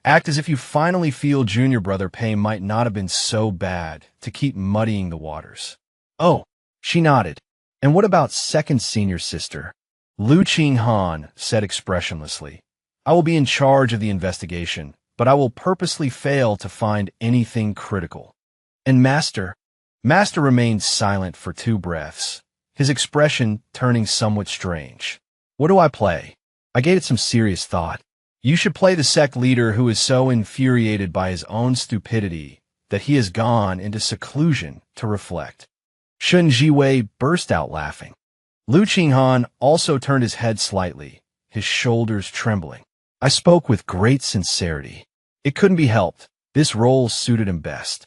Act as if you finally feel junior brother Pei might not have been so bad to keep muddying the waters." "Oh," she nodded. "And what about second senior sister?" Lu Qinghan said expressionlessly. I will be in charge of the investigation, but I will purposely fail to find anything critical. And Master remained silent for 2 breaths, his expression turning somewhat strange. What do I play? I gave it some serious thought. You should play the sect leader who is so infuriated by his own stupidity that he has gone into seclusion to reflect. Shun Jiwei burst out laughing. Lu Qinghan also turned his head slightly, his shoulders trembling. I spoke with great sincerity. It couldn't be helped. This role suited him best.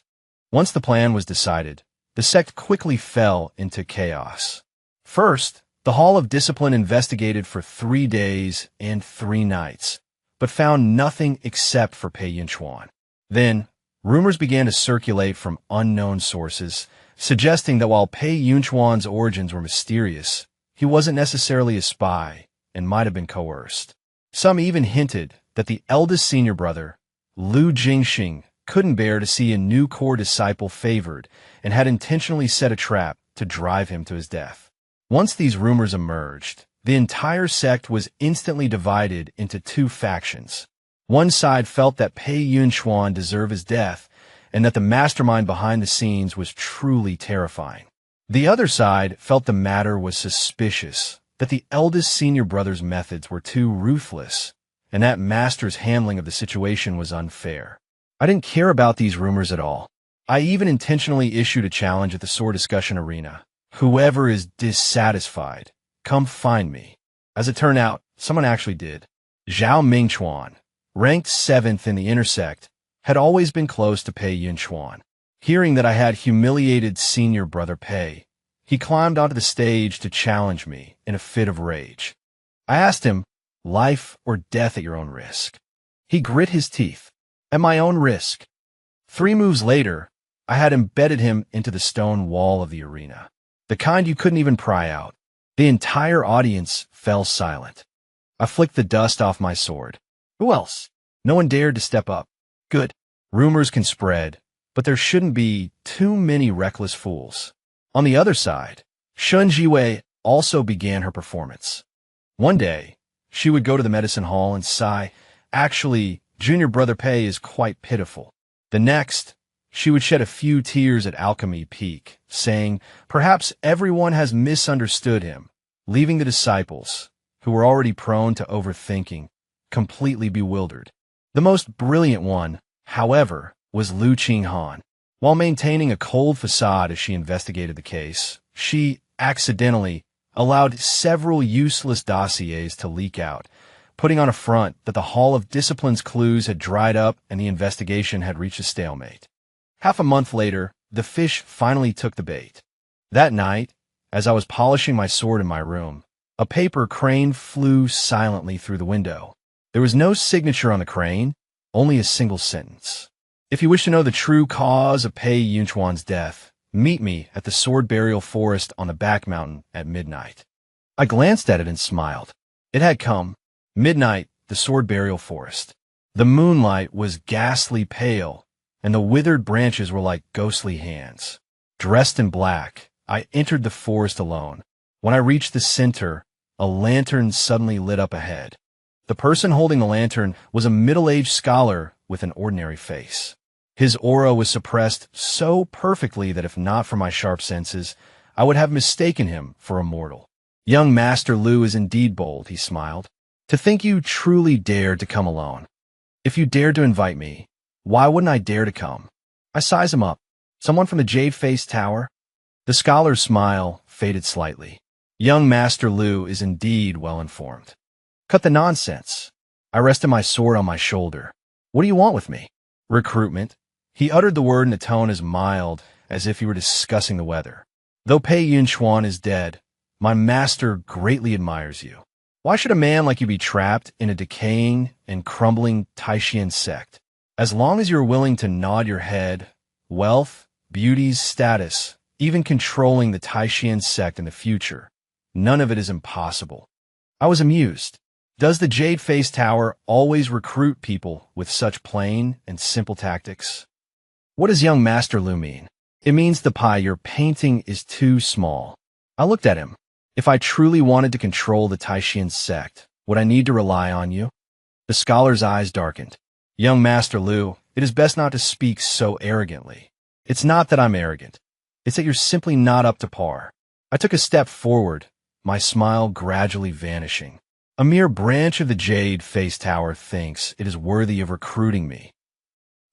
Once the plan was decided, the sect quickly fell into chaos. First, the Hall of Discipline investigated for 3 days and 3 nights, but found nothing except for Pei Yunchuan. Then, rumors began to circulate from unknown sources, suggesting that while Pei Yunchuan's origins were mysterious, he wasn't necessarily a spy and might have been coerced. Some even hinted that the eldest senior brother, Lu Jingxing, couldn't bear to see a new core disciple favored and had intentionally set a trap to drive him to his death. Once these rumors emerged, the entire sect was instantly divided into 2 factions. One side felt that Pei Yunchuan deserved his death and that the mastermind behind the scenes was truly terrifying. The other side felt the matter was suspicious, that the eldest senior brother's methods were too ruthless, and that Master's handling of the situation was unfair. I didn't care about these rumors at all. I even intentionally issued a challenge at the sword discussion arena. Whoever is dissatisfied, come find me. As it turned out, someone actually did. Zhao Mingchuan, ranked 7th in the intersect, had always been close to Pei Yunchuan. Hearing that I had humiliated senior brother Pei, he climbed onto the stage to challenge me in a fit of rage. I asked him, life or death at your own risk. He grit his teeth. At my own risk. 3 moves later, I had embedded him into the stone wall of the arena, the kind you couldn't even pry out. The entire audience fell silent. I flicked the dust off my sword. Who else? No one dared to step up. Good. Rumors can spread, but there shouldn't be too many reckless fools. On the other side, Shun Jiwei also began her performance. One day, she would go to the medicine hall and sigh, actually, Junior Brother Pei is quite pitiful. The next, she would shed a few tears at Alchemy Peak, saying, perhaps everyone has misunderstood him, leaving the disciples, who were already prone to overthinking, completely bewildered. The most brilliant one, however, was Lu Qinghan. While maintaining a cold facade as she investigated the case, she accidentally allowed several useless dossiers to leak out, putting on a front that the Hall of Discipline's clues had dried up and the investigation had reached a stalemate. Half a month later, the fish finally took the bait. That night, as I was polishing my sword in my room, a paper crane flew silently through the window. There was no signature on the crane, only a single sentence. If you wish to know the true cause of Pei Yunchuan's death, meet me at the sword burial forest on the back mountain at midnight. I glanced at it and smiled. It had come. Midnight, the sword burial forest. The moonlight was ghastly pale, and the withered branches were like ghostly hands. Dressed in black, I entered the forest alone. When I reached the center, a lantern suddenly lit up ahead. The person holding the lantern was a middle-aged scholar with an ordinary face. His aura was suppressed so perfectly that if not for my sharp senses, I would have mistaken him for a mortal. Young Master Lu is indeed bold, he smiled. To think you truly dared to come alone. If you dared to invite me, why wouldn't I dare to come? I size him up. Someone from the Jade-Faced Tower? The scholar's smile faded slightly. Young Master Lu is indeed well-informed. Cut the nonsense. I rested my sword on my shoulder. What do you want with me? Recruitment. He uttered the word in a tone as mild as if he were discussing the weather. Though Pei Yunchuan is dead, my master greatly admires you. Why should a man like you be trapped in a decaying and crumbling Taishan sect? As long as you're willing to nod your head, wealth, beauties, status, even controlling the Taishan sect in the future, none of it is impossible. I was amused. Does the Jade-Faced Tower always recruit people with such plain and simple tactics? What does young Master Lu mean? It means the pie you're painting is too small. I looked at him. If I truly wanted to control the Taishan sect, would I need to rely on you? The scholar's eyes darkened. Young Master Lu, it is best not to speak so arrogantly. It's not that I'm arrogant. It's that you're simply not up to par. I took a step forward, my smile gradually vanishing. A mere branch of the Jade Face Tower thinks it is worthy of recruiting me.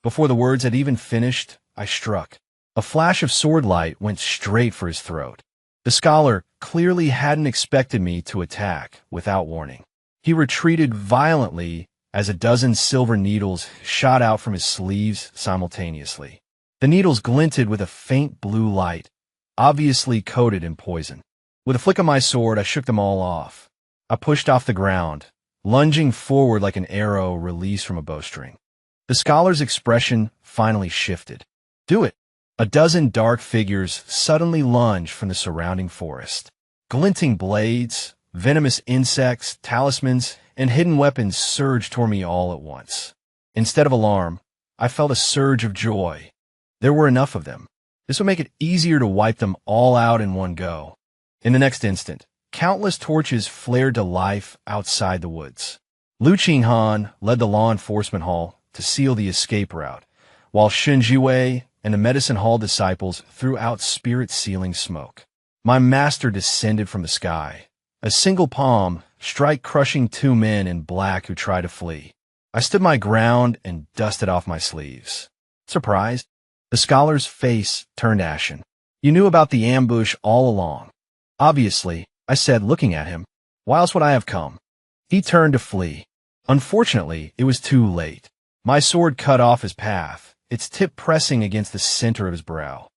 Before the words had even finished, I struck. A flash of sword light went straight for his throat. The scholar clearly hadn't expected me to attack without warning. He retreated violently as a dozen silver needles shot out from his sleeves simultaneously. The needles glinted with a faint blue light, obviously coated in poison. With a flick of my sword, I shook them all off. I pushed off the ground, lunging forward like an arrow released from a bowstring. The scholar's expression finally shifted. Do it! A dozen dark figures suddenly lunged from the surrounding forest. Glinting blades, venomous insects, talismans, and hidden weapons surged toward me all at once. Instead of alarm, I felt a surge of joy. There were enough of them. This would make it easier to wipe them all out in one go. In the next instant, countless torches flared to life outside the woods. Lu Qinghan led the law enforcement hall to seal the escape route, while Shun Jiwei and the medicine hall disciples threw out spirit-sealing smoke. My master descended from the sky. A single palm strike crushing two men in black who tried to flee. I stood my ground and dusted off my sleeves. Surprised? The scholar's face turned ashen. You knew about the ambush all along. Obviously, I said, looking at him. Why else would I have come? He turned to flee. Unfortunately, it was too late. My sword cut off his path, its tip pressing against the center of his brow.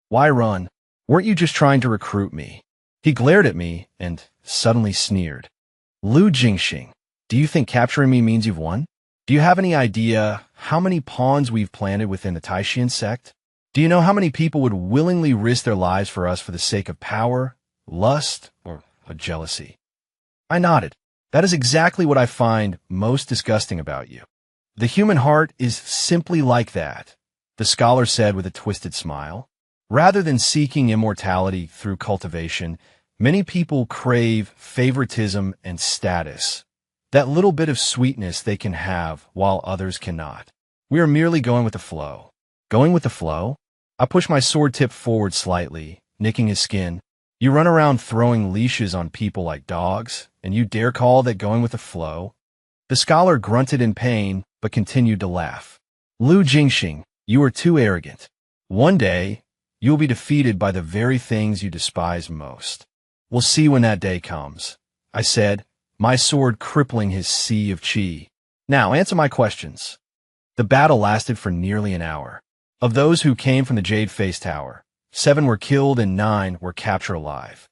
Why run? Weren't you just trying to recruit me? He glared at me and suddenly sneered. Lu Jingxing, do you think capturing me means you've won? Do you have any idea how many pawns we've planted within the Taishan sect? Do you know how many people would willingly risk their lives for us for the sake of power, lust, or a jealousy? I nodded. That is exactly what I find most disgusting about you. The human heart is simply like that, the scholar said with a twisted smile. Rather than seeking immortality through cultivation, many people crave favoritism and status, that little bit of sweetness they can have while others cannot. We are merely going with the flow. Going with the flow? I pushed my sword tip forward slightly, nicking his skin. You run around throwing leashes on people like dogs, and you dare call that going with the flow? The scholar grunted in pain, but continued to laugh. Lu Jingxing, you are too arrogant. One day, you will be defeated by the very things you despise most. We'll see when that day comes, I said, my sword crippling his sea of qi. Now, answer my questions. The battle lasted for nearly an hour. Of those who came from the Jade Face Tower, 7 were killed and 9 were captured alive.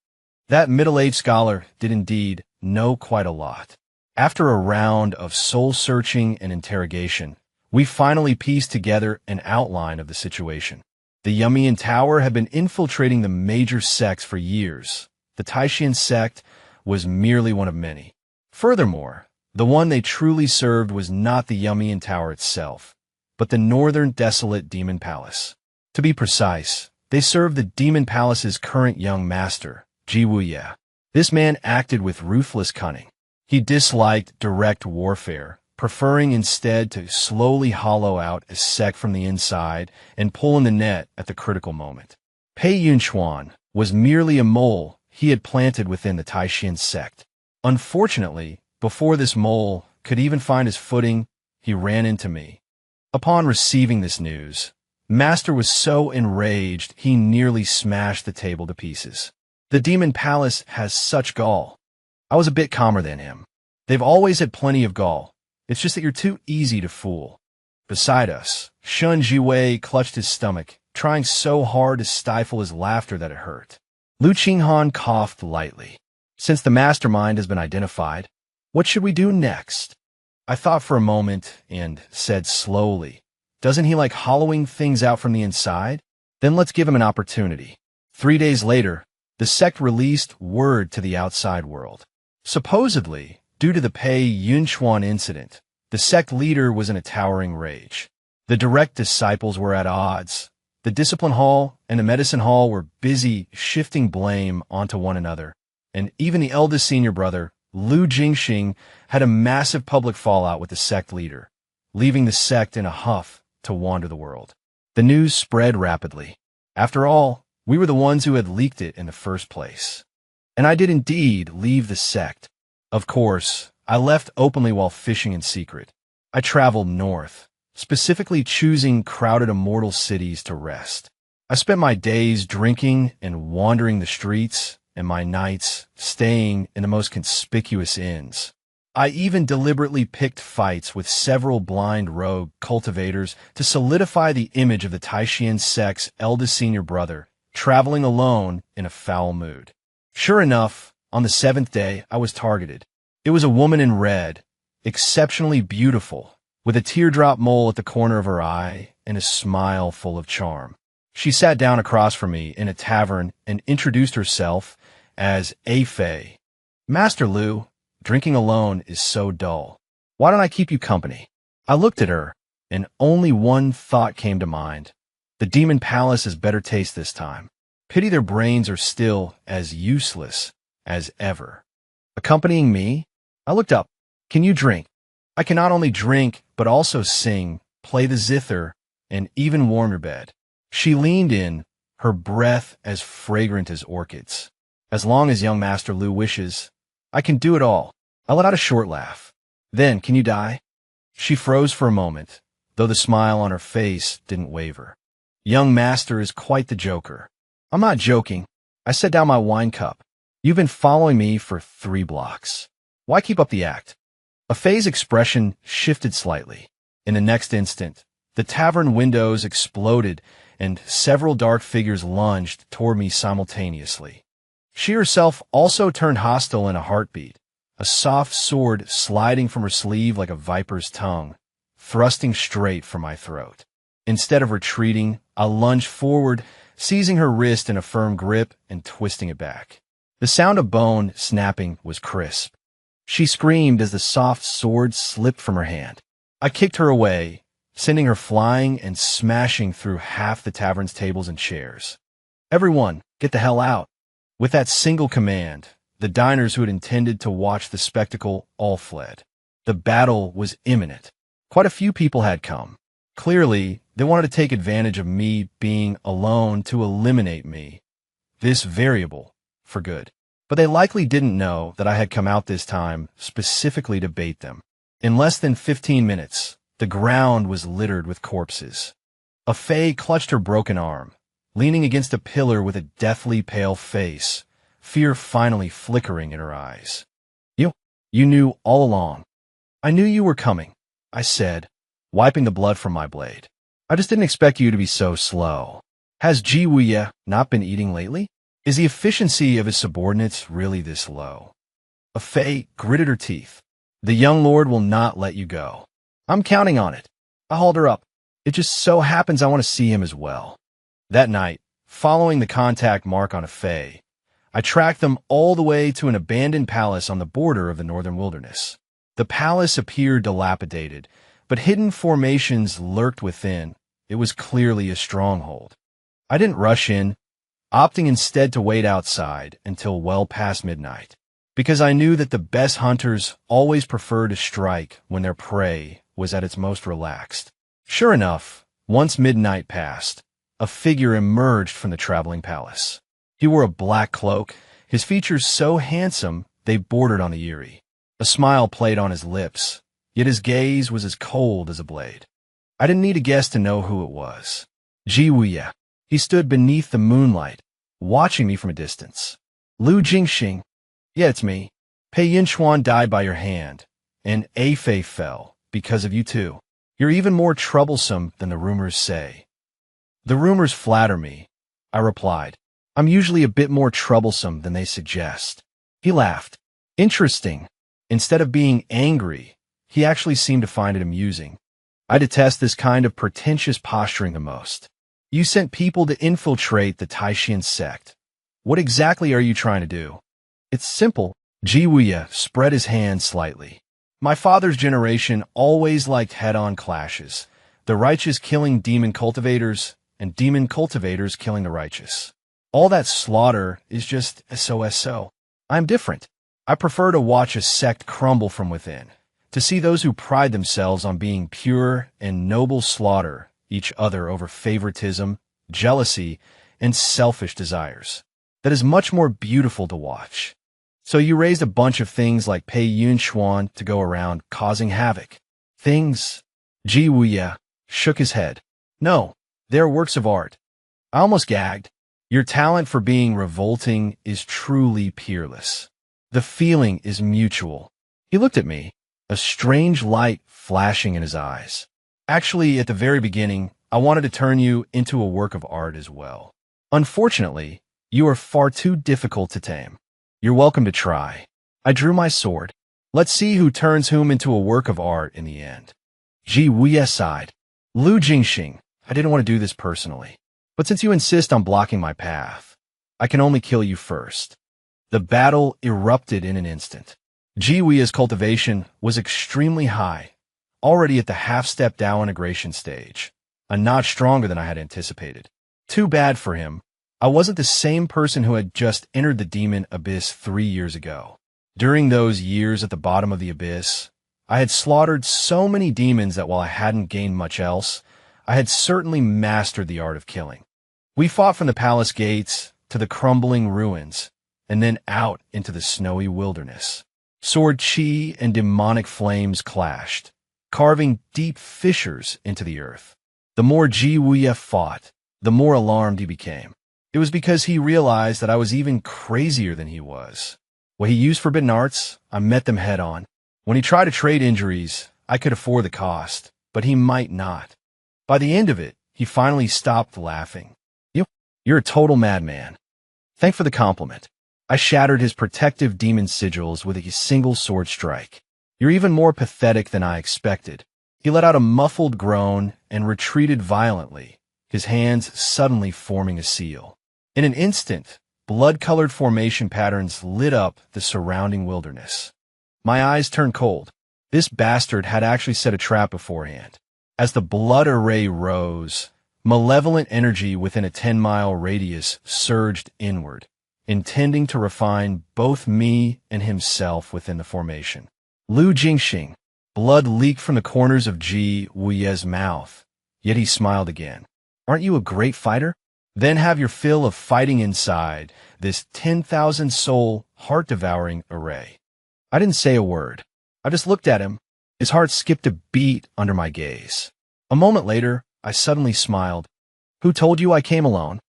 That middle-aged scholar did indeed know quite a lot. After a round of soul-searching and interrogation, we finally pieced together an outline of the situation. The Yumian Tower had been infiltrating the major sects for years. The Taishan sect was merely one of many. Furthermore, the one they truly served was not the Yumian Tower itself, but the northern desolate Demon Palace. To be precise, they served the Demon Palace's current young master, Ji Wuye. This man acted with ruthless cunning. He disliked direct warfare, preferring instead to slowly hollow out a sect from the inside and pull in the net at the critical moment. Pei Yunchuan was merely a mole he had planted within the Taishan sect. Unfortunately, before this mole could even find his footing, he ran into me. Upon receiving this news, Master was so enraged he nearly smashed the table to pieces. The Demon Palace has such gall. I was a bit calmer than him. They've always had plenty of gall. It's just that you're too easy to fool. Beside us, Shun Jiwei clutched his stomach, trying so hard to stifle his laughter that it hurt. Lu Qinghan coughed lightly. Since the mastermind has been identified, what should we do next? I thought for a moment and said slowly, doesn't he like hollowing things out from the inside? Then let's give him an opportunity. 3 days later, the sect released word to the outside world. Supposedly, due to the Pei Yunchuan incident, the sect leader was in a towering rage. The direct disciples were at odds. The discipline hall and the medicine hall were busy shifting blame onto one another, and even the eldest senior brother Lu Jingxing had a massive public fallout with the sect leader, leaving the sect in a huff to wander the world. The news spread rapidly. After all, we were the ones who had leaked it in the first place. And I did indeed leave the sect. Of course, I left openly while fishing in secret. I traveled north, specifically choosing crowded immortal cities to rest. I spent my days drinking and wandering the streets, and my nights staying in the most conspicuous inns. I even deliberately picked fights with several blind rogue cultivators to solidify the image of the Taishan sect's eldest senior brother, traveling alone in a foul mood. Sure enough, on the 7th day, I was targeted. It was a woman in red, exceptionally beautiful, with a teardrop mole at the corner of her eye and a smile full of charm. She sat down across from me in a tavern and introduced herself as A Fei. Master Lu, drinking alone is so dull. Why don't I keep you company? I looked at her, and only one thought came to mind. The demon palace has better taste this time. Pity their brains are still as useless as ever. Accompanying me, I looked up. Can you drink? I can not only drink, but also sing, play the zither, and even warm your bed. She leaned in, her breath as fragrant as orchids. As long as young Master Lu wishes, I can do it all. I let out a short laugh. Then, can you die? She froze for a moment, though the smile on her face didn't waver. Young Master is quite the joker. I'm not joking. I set down my wine cup. You've been following me for 3 blocks. Why keep up the act? A Fei's expression shifted slightly. In the next instant, the tavern windows exploded and several dark figures lunged toward me simultaneously. She herself also turned hostile in a heartbeat, a soft sword sliding from her sleeve like a viper's tongue, thrusting straight for my throat. Instead of retreating, I lunged forward, seizing her wrist in a firm grip and twisting it back. The sound of bone snapping was crisp. She screamed as the soft sword slipped from her hand. I kicked her away, sending her flying and smashing through half the tavern's tables and chairs. Everyone, get the hell out. With that single command, the diners who had intended to watch the spectacle all fled. The battle was imminent. Quite a few people had come. Clearly, they wanted to take advantage of me being alone to eliminate me, this variable, for good. But they likely didn't know that I had come out this time specifically to bait them. In less than 15 minutes, the ground was littered with corpses. A Fei clutched her broken arm, leaning against a pillar with a deathly pale face, fear finally flickering in her eyes. You knew all along. I knew you were coming, I said, wiping the blood from my blade. I just didn't expect you to be so slow. Has Ji Wuye not been eating lately? Is the efficiency of his subordinates really this low? A Fei gritted her teeth. The young lord will not let you go. I'm counting on it. I hauled her up. It just so happens I want to see him as well. That night, following the contact mark on a Fei, I tracked them all the way to an abandoned palace on the border of the northern wilderness. The palace appeared dilapidated, but hidden formations lurked within. It was clearly a stronghold. I didn't rush in, opting instead to wait outside until well past midnight, because I knew that the best hunters always prefer to strike when their prey was at its most relaxed. Sure enough, once midnight passed, a figure emerged from the traveling palace. He wore a black cloak, his features so handsome they bordered on the eerie. A smile played on his lips, yet his gaze was as cold as a blade. I didn't need a guess to know who it was. Ji Wuye. He stood beneath the moonlight, watching me from a distance. Lu Jingxing. Yeah, it's me. Pei Yinchuan died by your hand, and A Fei fell because of you too. You're even more troublesome than the rumors say. The rumors flatter me, I replied. I'm usually a bit more troublesome than they suggest. He laughed. Interesting. Instead of being angry, he actually seemed to find it amusing. I detest this kind of pretentious posturing the most. You sent people to infiltrate the Taishan sect. What exactly are you trying to do? It's simple. Ji Wuye spread his hand slightly. My father's generation always liked head-on clashes, the righteous killing demon cultivators, and demon cultivators killing the righteous. All that slaughter is just so. I'm different. I prefer to watch a sect crumble from within, to see those who pride themselves on being pure and noble slaughter each other over favoritism, jealousy, and selfish desires. That is much more beautiful to watch. So you raised a bunch of things like Pei Yun Xuan to go around causing havoc. Things? Ji Wuye shook his head. No, they're works of art. I almost gagged. Your talent for being revolting is truly peerless. The feeling is mutual. He looked at me, a strange light flashing in his eyes. Actually, at the very beginning, I wanted to turn you into a work of art as well. Unfortunately, you are far too difficult to tame. You're welcome to try. I drew my sword. Let's see who turns whom into a work of art in the end. Ji Wuye sighed. Lu Jingxing, I didn't want to do this personally. But since you insist on blocking my path, I can only kill you first. The battle erupted in an instant. Ji Wuye's cultivation was extremely high, already at the half-step Dao integration stage, a notch stronger than I had anticipated. Too bad for him. I wasn't the same person who had just entered the demon abyss 3 years ago. During those years at the bottom of the abyss, I had slaughtered so many demons that while I hadn't gained much else, I had certainly mastered the art of killing. We fought from the palace gates to the crumbling ruins, and then out into the snowy wilderness. Sword chi and demonic flames clashed, carving deep fissures into the earth. The more Ji Wuye fought, the more alarmed he became. It was because he realized that I was even crazier than he was. When he used forbidden arts, I met them head on. When he tried to trade injuries, I could afford the cost, but he might not. By the end of it, he finally stopped laughing. You're a total madman. Thanks for the compliment. I shattered his protective demon sigils with a single sword strike. You're even more pathetic than I expected. He let out a muffled groan and retreated violently, his hands suddenly forming a seal. In an instant, blood-colored formation patterns lit up the surrounding wilderness. My eyes turned cold. This bastard had actually set a trap beforehand. As the blood array rose, malevolent energy within a 10-mile radius surged inward, intending to refine both me and himself within the formation. Lu Jingxing, blood leaked from the corners of Ji Wuye's mouth, yet he smiled again. Aren't you a great fighter? Then have your fill of fighting inside this 10,000-soul, heart-devouring array. I didn't say a word. I just looked at him. His heart skipped a beat under my gaze. A moment later, I suddenly smiled. Who told you I came alone?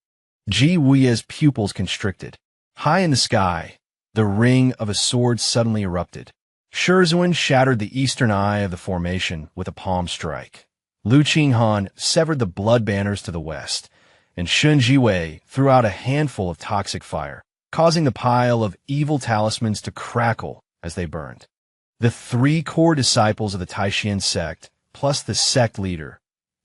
Ji Wuye's pupils constricted. High in the sky, the ring of a sword suddenly erupted. Shizhuan shattered the eastern eye of the formation with a palm strike. Lu Qinghan severed the blood banners to the west, and Shun Jiwei threw out a handful of toxic fire, causing the pile of evil talismans to crackle as they burned. The 3 core disciples of the Taishan sect, plus the sect leader,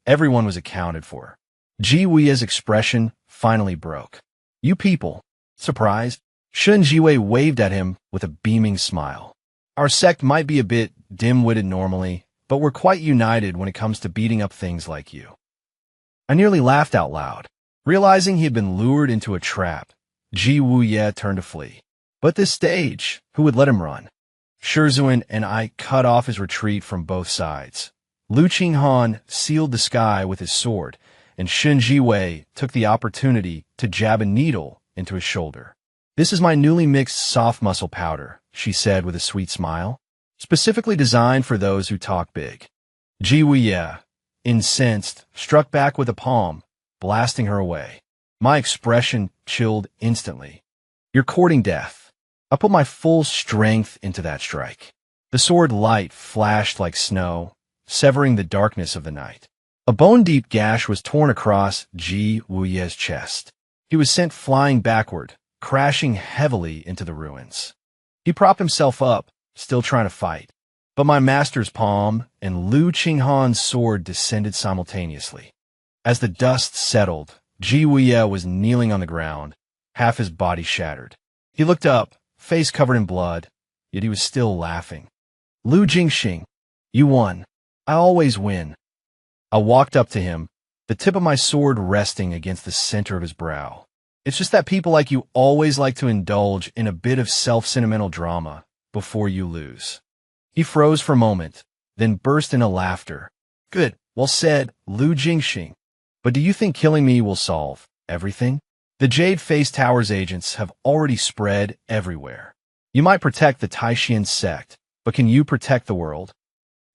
everyone was accounted for. Ji Wuye's expression finally broke. You people, surprised? Shun Jiwei waved at him with a beaming smile. Our sect might be a bit dim-witted normally, but we're quite united when it comes to beating up things like you. I nearly laughed out loud. Realizing he had been lured into a trap, Ji Wuye turned to flee. But this stage, who would let him run? Shizhuan and I cut off his retreat from both sides. Lu Qinghan sealed the sky with his sword, and Shun Jiwei took the opportunity to jab a needle into his shoulder. This is my newly mixed soft muscle powder, she said with a sweet smile, specifically designed for those who talk big. Ji Wuye, incensed, struck back with a palm, blasting her away. My expression chilled instantly. You're courting death. I put my full strength into that strike. The sword light flashed like snow, severing the darkness of the night. A bone-deep gash was torn across Ji Wuye's chest. He was sent flying backward, crashing heavily into the ruins. He propped himself up, still trying to fight, but my master's palm and Lu Qinghan's sword descended simultaneously. As the dust settled, Ji Wuye was kneeling on the ground, half his body shattered. He looked up, face covered in blood, yet he was still laughing. Lu Jingxing, you won. I always win. I walked up to him, the tip of my sword resting against the center of his brow. It's just that people like you always like to indulge in a bit of self-sentimental drama before you lose. He froze for a moment, then burst into laughter. Good, well said, Lu Jingxing. But do you think killing me will solve everything? The Jade Face Tower's agents have already spread everywhere. You might protect the Taishan sect, but can you protect the world?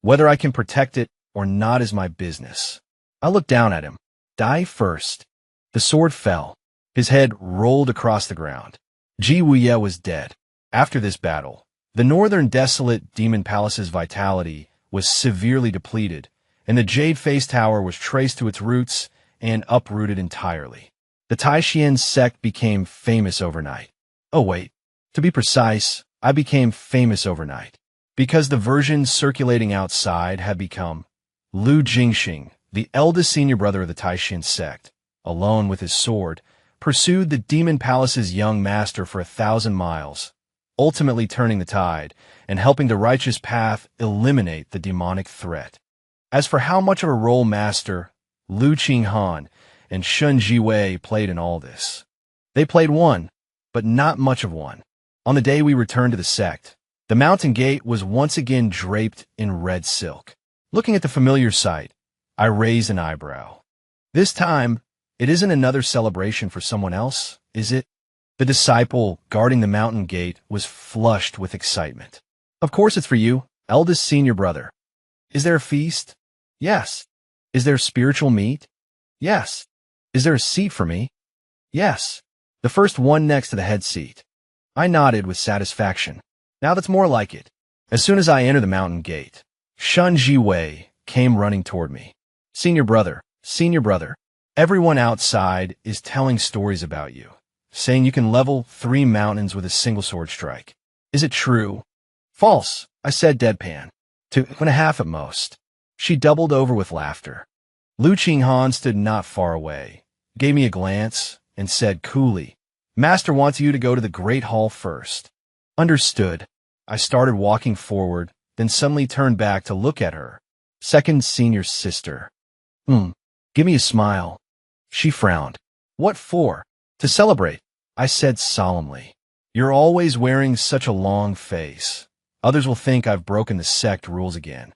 Whether I can protect it or not is my business. I looked down at him. Die first. The sword fell. His head rolled across the ground. Ji Wuye was dead. After this battle, the northern desolate demon palace's vitality was severely depleted, and the Jade Face Tower was traced to its roots and uprooted entirely. The Taishan sect became famous overnight. Oh wait, to be precise, I became famous overnight, because the version circulating outside had become Lu Jingxing, the eldest senior brother of the Taishan sect, alone with his sword, pursued the demon palace's young master for 1,000 miles, ultimately turning the tide and helping the righteous path eliminate the demonic threat. As for how much of a role Master Lu Qinghan and Shun Jiwei played in all this, they played one, but not much of one. On the day we returned to the sect, the mountain gate was once again draped in red silk. Looking at the familiar sight, I raised an eyebrow. This time, it isn't another celebration for someone else, is it? The disciple guarding the mountain gate was flushed with excitement. Of course it's for you, eldest senior brother. Is there a feast? Yes. Is there spiritual meat? Yes. Is there a seat for me? Yes. The first one next to the head seat. I nodded with satisfaction. Now that's more like it. As soon as I entered the mountain gate, Shun Jiwei came running toward me. Senior brother, everyone outside is telling stories about you, saying you can level 3 mountains with a single sword strike. Is it true? False, I said deadpan. 2.5 at most. She doubled over with laughter. Lu Qinghan stood not far away, gave me a glance, and said coolly, Master wants you to go to the Great Hall first. Understood. I started walking forward, then suddenly turned back to look at her. Second senior sister. Give me a smile. She frowned. What for? To celebrate, I said solemnly. You're always wearing such a long face. Others will think I've broken the sect rules again.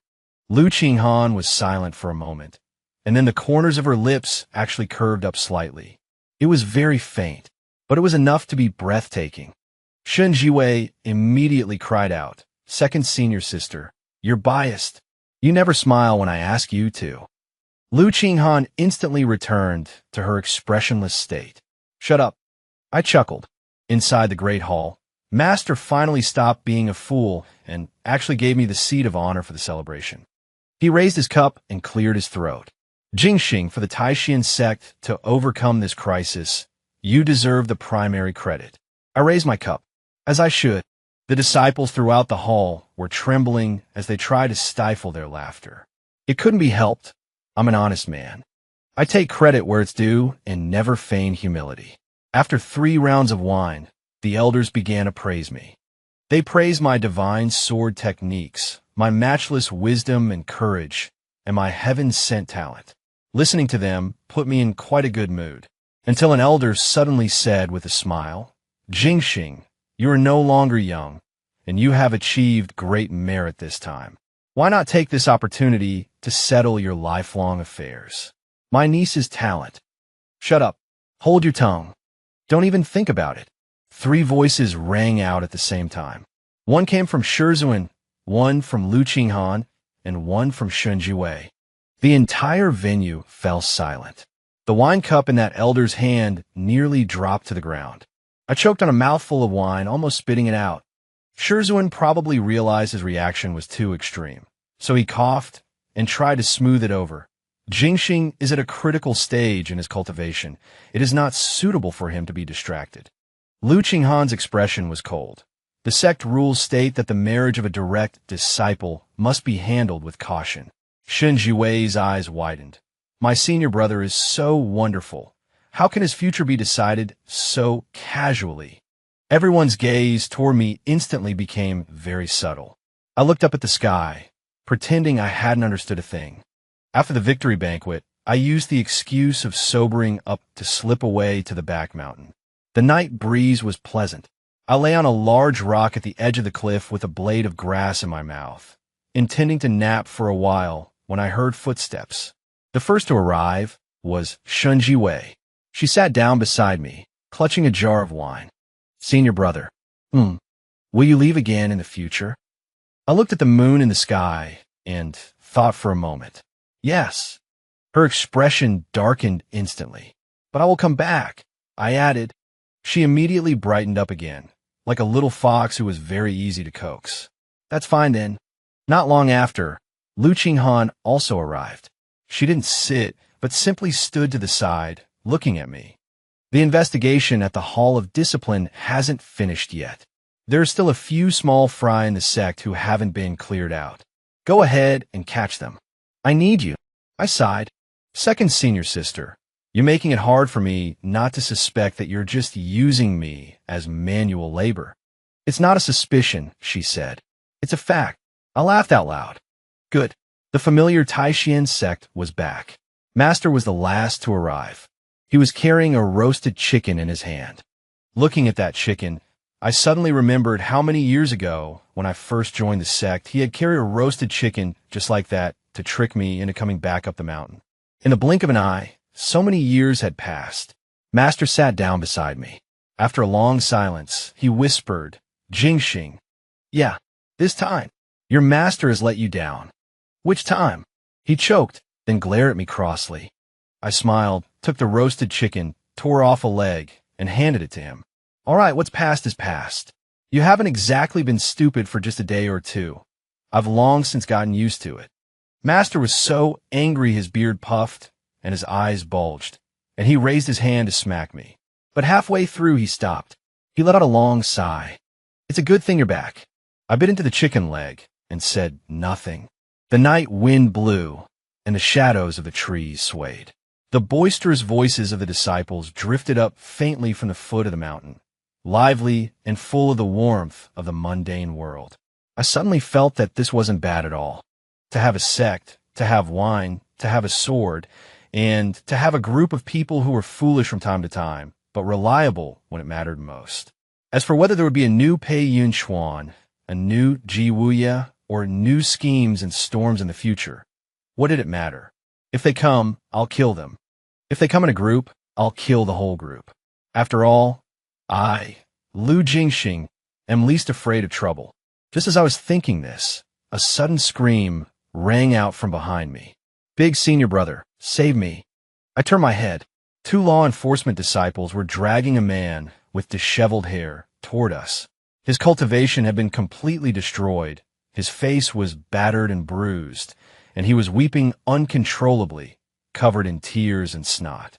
Lu Qinghan was silent for a moment, and then the corners of her lips actually curved up slightly. It was very faint, but it was enough to be breathtaking. Shun Jiwei immediately cried out, Second senior sister, you're biased. You never smile when I ask you to. Lu Qinghan instantly returned to her expressionless state. Shut up. I chuckled. Inside the Great Hall, Master finally stopped being a fool and actually gave me the seat of honor for the celebration. He raised his cup and cleared his throat. Jingxing, for the Taishan sect to overcome this crisis, you deserve the primary credit. I raised my cup, as I should. The disciples throughout the hall were trembling as they tried to stifle their laughter. It couldn't be helped. I'm an honest man. I take credit where it's due and never feign humility. After 3 rounds of wine, the elders began to praise me. They praised my divine sword techniques, my matchless wisdom and courage, and my heaven-sent talent. Listening to them put me in quite a good mood, until an elder suddenly said with a smile, Jingxing, you are no longer young, and you have achieved great merit this time. Why not take this opportunity to settle your lifelong affairs? My niece's talent. Shut up. Hold your tongue. Don't even think about it. 3 voices rang out at the same time. One came from Shizuan, one from Lu Qinghan, and one from Shun Jiwei. The entire venue fell silent. The wine cup in that elder's hand nearly dropped to the ground. I choked on a mouthful of wine, almost spitting it out. Shizuan probably realized his reaction was too extreme, so he coughed and tried to smooth it over. Jingxing is at a critical stage in his cultivation. It is not suitable for him to be distracted. Lu Qinghan's expression was cold. The sect rules state that the marriage of a direct disciple must be handled with caution. Shun Jiwei's eyes widened. My senior brother is so wonderful. How can his future be decided so casually? Everyone's gaze toward me instantly became very subtle. I looked up at the sky, pretending I hadn't understood a thing. After the victory banquet, I used the excuse of sobering up to slip away to the back mountain. The night breeze was pleasant. I lay on a large rock at the edge of the cliff with a blade of grass in my mouth, intending to nap for a while when I heard footsteps. The first to arrive was Shunji Wei. She sat down beside me, clutching a jar of wine. Senior brother. Will you leave again in the future? I looked at the moon in the sky and thought for a moment. Yes. Her expression darkened instantly. But I will come back, I added. She immediately brightened up again, like a little fox who was very easy to coax. That's fine then. Not long after, Lu Qinghan also arrived. She didn't sit, but simply stood to the side, looking at me. The investigation at the Hall of Discipline hasn't finished yet. There are still a few small fry in the sect who haven't been cleared out. Go ahead and catch them. I need you. I sighed. Second senior sister, you're making it hard for me not to suspect that you're just using me as manual labor. It's not a suspicion, she said. It's a fact. I laughed out loud. Good. The familiar Taishan sect was back. Master was the last to arrive. He was carrying a roasted chicken in his hand. Looking at that chicken, I suddenly remembered how many years ago, when I first joined the sect, he had carried a roasted chicken just like that to trick me into coming back up the mountain. In the blink of an eye, so many years had passed. Master sat down beside me. After a long silence, he whispered, Jingxing. Yeah, this time. Your master has let you down. Which time? He choked, then glared at me crossly. I smiled, took the roasted chicken, tore off a leg, and handed it to him. All right, what's past is past. You haven't exactly been stupid for just a day or two. I've long since gotten used to it. Master was so angry his beard puffed and his eyes bulged, and he raised his hand to smack me. But halfway through he stopped. He let out a long sigh. It's a good thing you're back. I bit into the chicken leg and said nothing. The night wind blew, and the shadows of the trees swayed. The boisterous voices of the disciples drifted up faintly from the foot of the mountain, lively and full of the warmth of the mundane world. I suddenly felt that this wasn't bad at all. To have a sect, to have wine, to have a sword, and to have a group of people who were foolish from time to time, but reliable when it mattered most. As for whether there would be a new Pei Yun Chuan, a new Ji Wuya, or new schemes and storms in the future, what did it matter? If they come, I'll kill them. If they come in a group, I'll kill the whole group. After all, I, Lu Jingxing, am least afraid of trouble. Just as I was thinking this, a sudden scream rang out from behind me. Big senior brother, save me. I turned my head. 2 law enforcement disciples were dragging a man with disheveled hair toward us. His cultivation had been completely destroyed. His face was battered and bruised, and he was weeping uncontrollably, covered in tears and snot.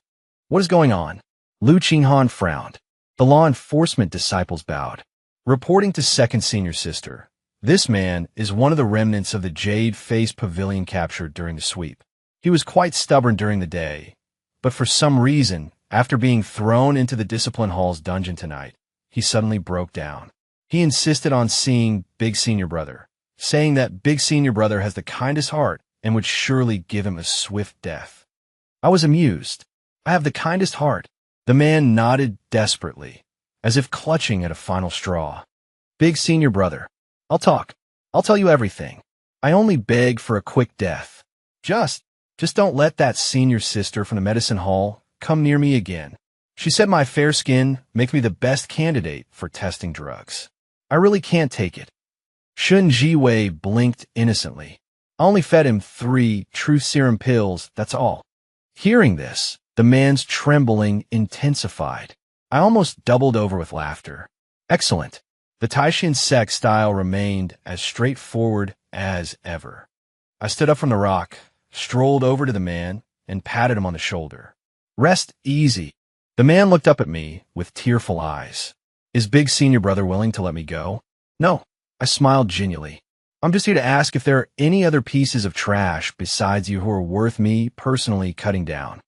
What is going on? Lu Qinghan frowned. The law enforcement disciples bowed. Reporting to second senior sister, this man is one of the remnants of the jade-faced pavilion captured during the sweep. He was quite stubborn during the day, but for some reason, after being thrown into the discipline hall's dungeon tonight, he suddenly broke down. He insisted on seeing Big Senior Brother, saying that Big Senior Brother has the kindest heart and would surely give him a swift death. I was amused. I have the kindest heart. The man nodded desperately, as if clutching at a final straw. Big Senior Brother, I'll talk. I'll tell you everything. I only beg for a quick death. Just don't let that senior sister from the medicine hall come near me again. She said my fair skin makes me the best candidate for testing drugs. I really can't take it. Shun Jiwei blinked innocently. I only fed him 3 truth serum pills, that's all. Hearing this, the man's trembling intensified. I almost doubled over with laughter. Excellent. The Taishan sect style remained as straightforward as ever. I stood up from the rock, strolled over to the man, and patted him on the shoulder. Rest easy. The man looked up at me with tearful eyes. Is Big Senior Brother willing to let me go? No. I smiled genially. I'm just here to ask if there are any other pieces of trash besides you who are worth me personally cutting down.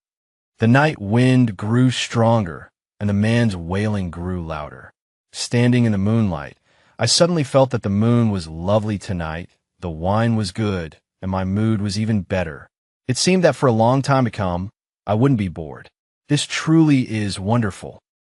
The night wind grew stronger, and the man's wailing grew louder. Standing in the moonlight, I suddenly felt that the moon was lovely tonight, the wine was good, and my mood was even better. It seemed that for a long time to come, I wouldn't be bored. This truly is wonderful.